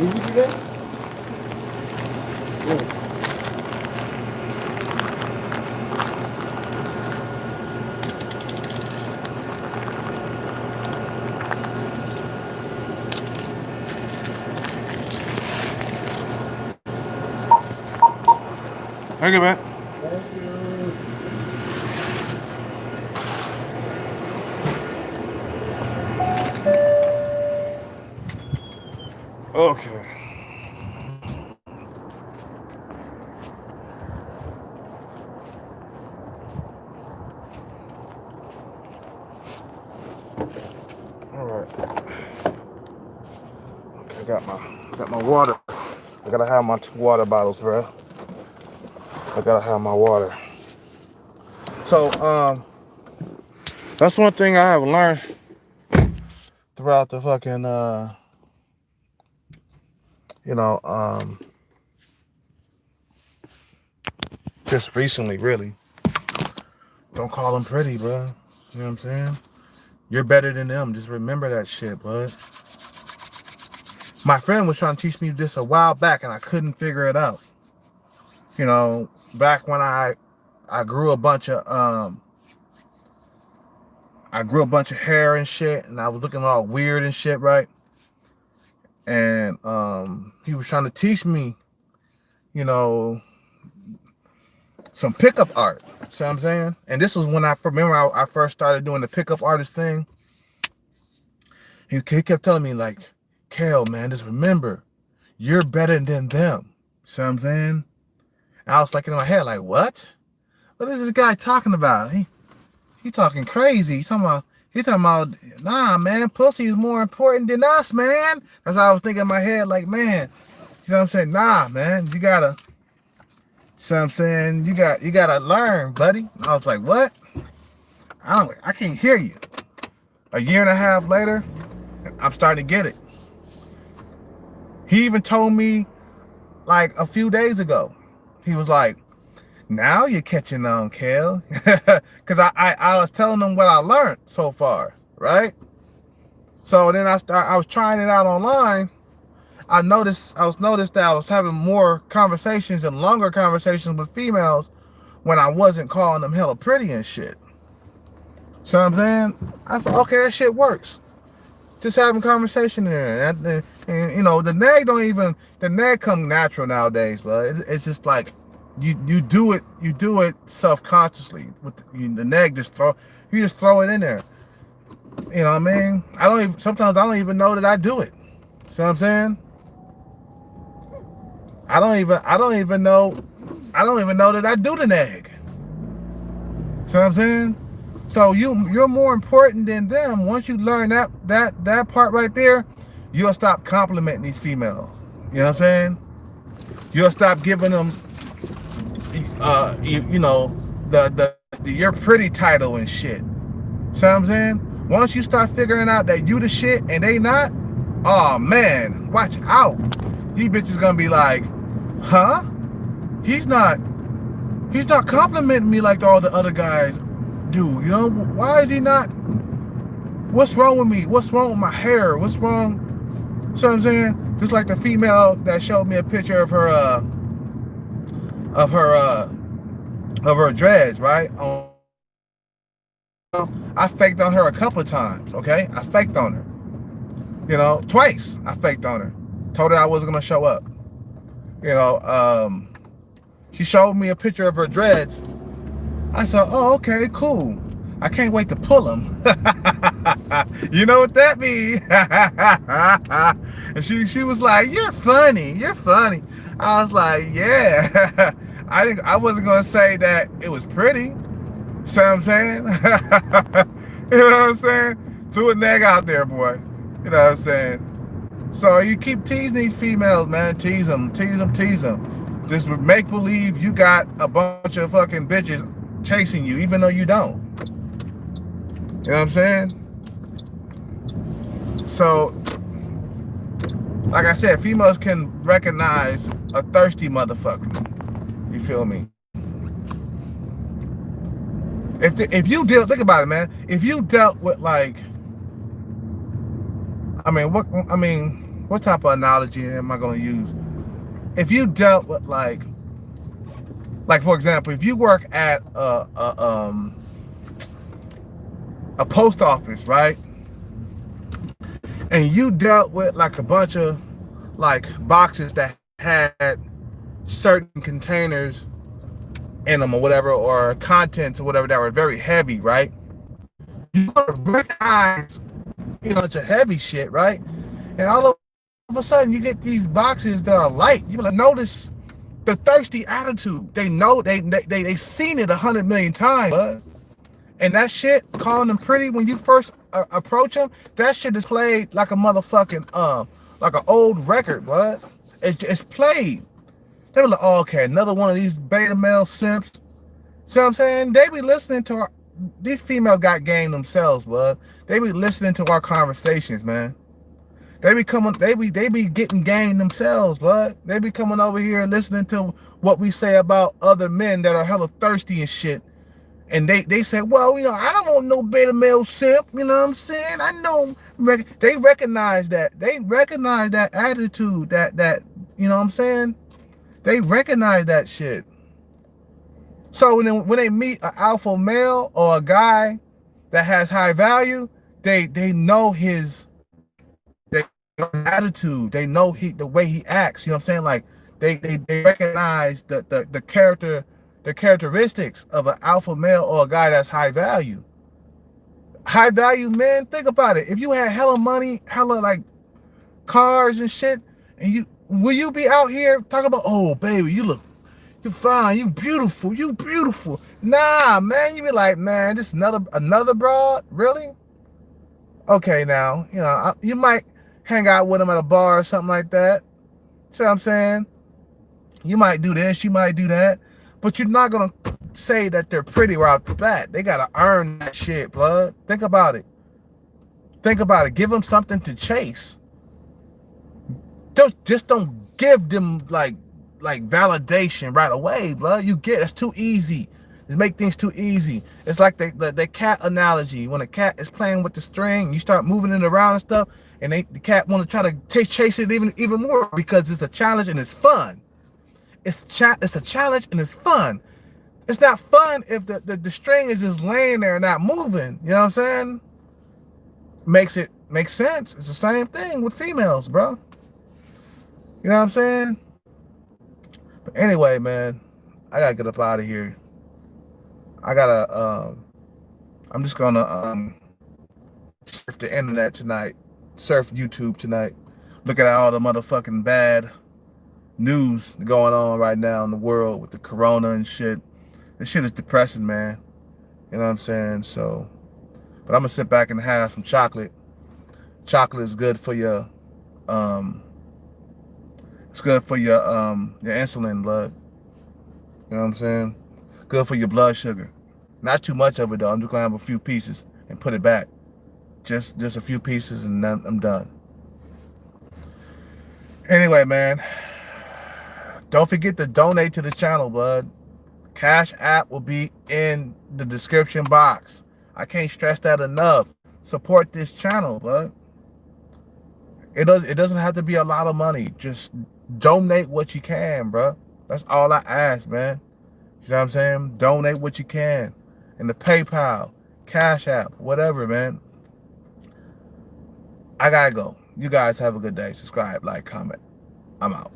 B: Easy today? Good.
A: Thank you, man.
B: Thank you.
A: Okay. All right. Okay, got my water. I gotta have my 2 water bottles, bro. I gotta have my water. So, that's one thing I have learned throughout the fucking, you know, just recently, really. Don't call them pretty, bro. You know what I'm saying? You're better than them. Just remember that shit, bud. My friend was trying to teach me this a while back, and I couldn't figure it out. You know, back when I grew a bunch of hair and shit, and I was looking all weird and shit, right? And he was trying to teach me, you know, some pickup art. See what I'm saying? And this was when I remember I first started doing the pickup artist thing. He kept telling me, like, Kel, man, just remember, you're better than them. See what I'm saying? And I was like in my head, like, what? What is this guy talking about? He talking crazy. He talking about, nah, man, pussy is more important than us, man. That's how I was thinking in my head, like, man, you know what I'm saying? Nah, man, you gotta, see what I'm saying? You gotta learn, buddy. And I was like, what? I can't hear you. A year and a half later, I'm starting to get it. He even told me, like, a few days ago, he was like, now you're catching on, Kel. Because I was telling him what I learned so far, right? So then I was trying it out online. I noticed that I was having more conversations and longer conversations with females when I wasn't calling them hella pretty and shit. So I'm saying, I said, okay, that shit works. Just having conversation in there, and you know, the nag come natural nowadays, but it's just like you do it self consciously with the nag you just throw it in there. You know what I mean? Sometimes I don't even know that I do it. See what I'm saying? I don't even know that I do the nag. See what I'm saying? So you're more important than them. Once you learn that part right there, you'll stop complimenting these females. You know what I'm saying? You'll stop giving them you know, the you're pretty title and shit. See what I'm saying? Once you start figuring out that you the shit and they not, oh man, watch out. These bitches gonna be like, huh? He's not complimenting me like all the other guys do. You know, why is he not? What's wrong with me? What's wrong with my hair? What's wrong? So I'm saying, just like the female that showed me a picture of her dreads, right? I faked on her a couple of times, okay? I faked on her. You know, twice I faked on her. Told her I wasn't gonna show up. You know, she showed me a picture of her dreads. I said, oh, okay, cool. I can't wait to pull them. You know what that means? And she was like, you're funny. You're funny. I was like, yeah. I wasn't going to say that it was pretty. See what I'm saying? You know what I'm saying? Threw a nag out there, boy. You know what I'm saying? So you keep teasing these females, man. Tease them. Just make believe you got a bunch of fucking bitches chasing you, even though you don't. You know what I'm saying? So, like I said, females can recognize a thirsty motherfucker. You feel me? If you deal, think about it, man. If you dealt with like, what type of analogy am I gonna use? If you dealt with like for example, if you work at a post office, right? And you dealt with like a bunch of like boxes that had certain containers in them or whatever, or contents or whatever that were very heavy, right? You recognize, you know, it's a heavy shit, right? And all of a sudden you get these boxes that are light. You will notice the thirsty attitude. They know they seen it 100 million times, bud. And that shit, calling them pretty when you first approach them, that shit is played like a motherfucking like an old record, bud. It's played. They were like, oh, okay, another one of these beta male simps. See what I'm saying? They be listening to these females got game themselves, bud. They be listening to our conversations, man. They be getting game themselves, bud. They be coming over here and listening to what we say about other men that are hella thirsty and shit. And they say, well, you know, I don't want no beta male simp. You know what I'm saying? I know. They recognize that. They recognize that attitude. That you know what I'm saying? They recognize that shit. So when they meet an alpha male or a guy that has high value, they know his attitude. They know the way he acts. You know what I'm saying? Like they recognize the characteristics of an alpha male or a guy that's high value. High value men, think about it. If you had hella money, hella like cars and shit, and will you be out here talking about, oh baby, you're fine, you beautiful. Nah, man, you be like, man, this another broad, really? Okay, now, you know, you might hang out with them at a bar or something like that. See what I'm saying? You might do this, you might do that, but you're not gonna say that they're pretty right off the bat. They gotta earn that shit, blood. Think about it. Give them something to chase. Don't give them like validation right away, blood. It's too easy. Just make things too easy. It's like the cat analogy. When a cat is playing with the string, you start moving it around and stuff, and the cat want to try to chase it even more because it's a challenge and it's fun. It's a challenge and it's fun. It's not fun if the string is just laying there and not moving. You know what I'm saying? Makes sense. It's the same thing with females, bro. You know what I'm saying? But anyway, man, I gotta get up out of here. I'm just gonna surf the internet tonight, surf YouTube tonight, look at all the motherfucking bad news going on right now in the world with the corona and shit. This shit is depressing, man. You know what I'm saying? So, but I'm gonna sit back and have some chocolate. Chocolate is good for your, it's good for your insulin, blood. You know what I'm saying? Good for your blood sugar. Not too much of it though. I'm just gonna have a few pieces and put it back. Just a few pieces and then I'm done. Anyway, man, don't forget to donate to the channel, bud. Cash app will be in the description box. I can't stress that enough. Support this channel, bud. It doesn't have to be a lot of money. Just donate what you can, bro. That's all I ask, man. You know what I'm saying? Donate what you can. In the PayPal, Cash App, whatever, man. I gotta go. You guys have a good day. Subscribe, like, comment. I'm out.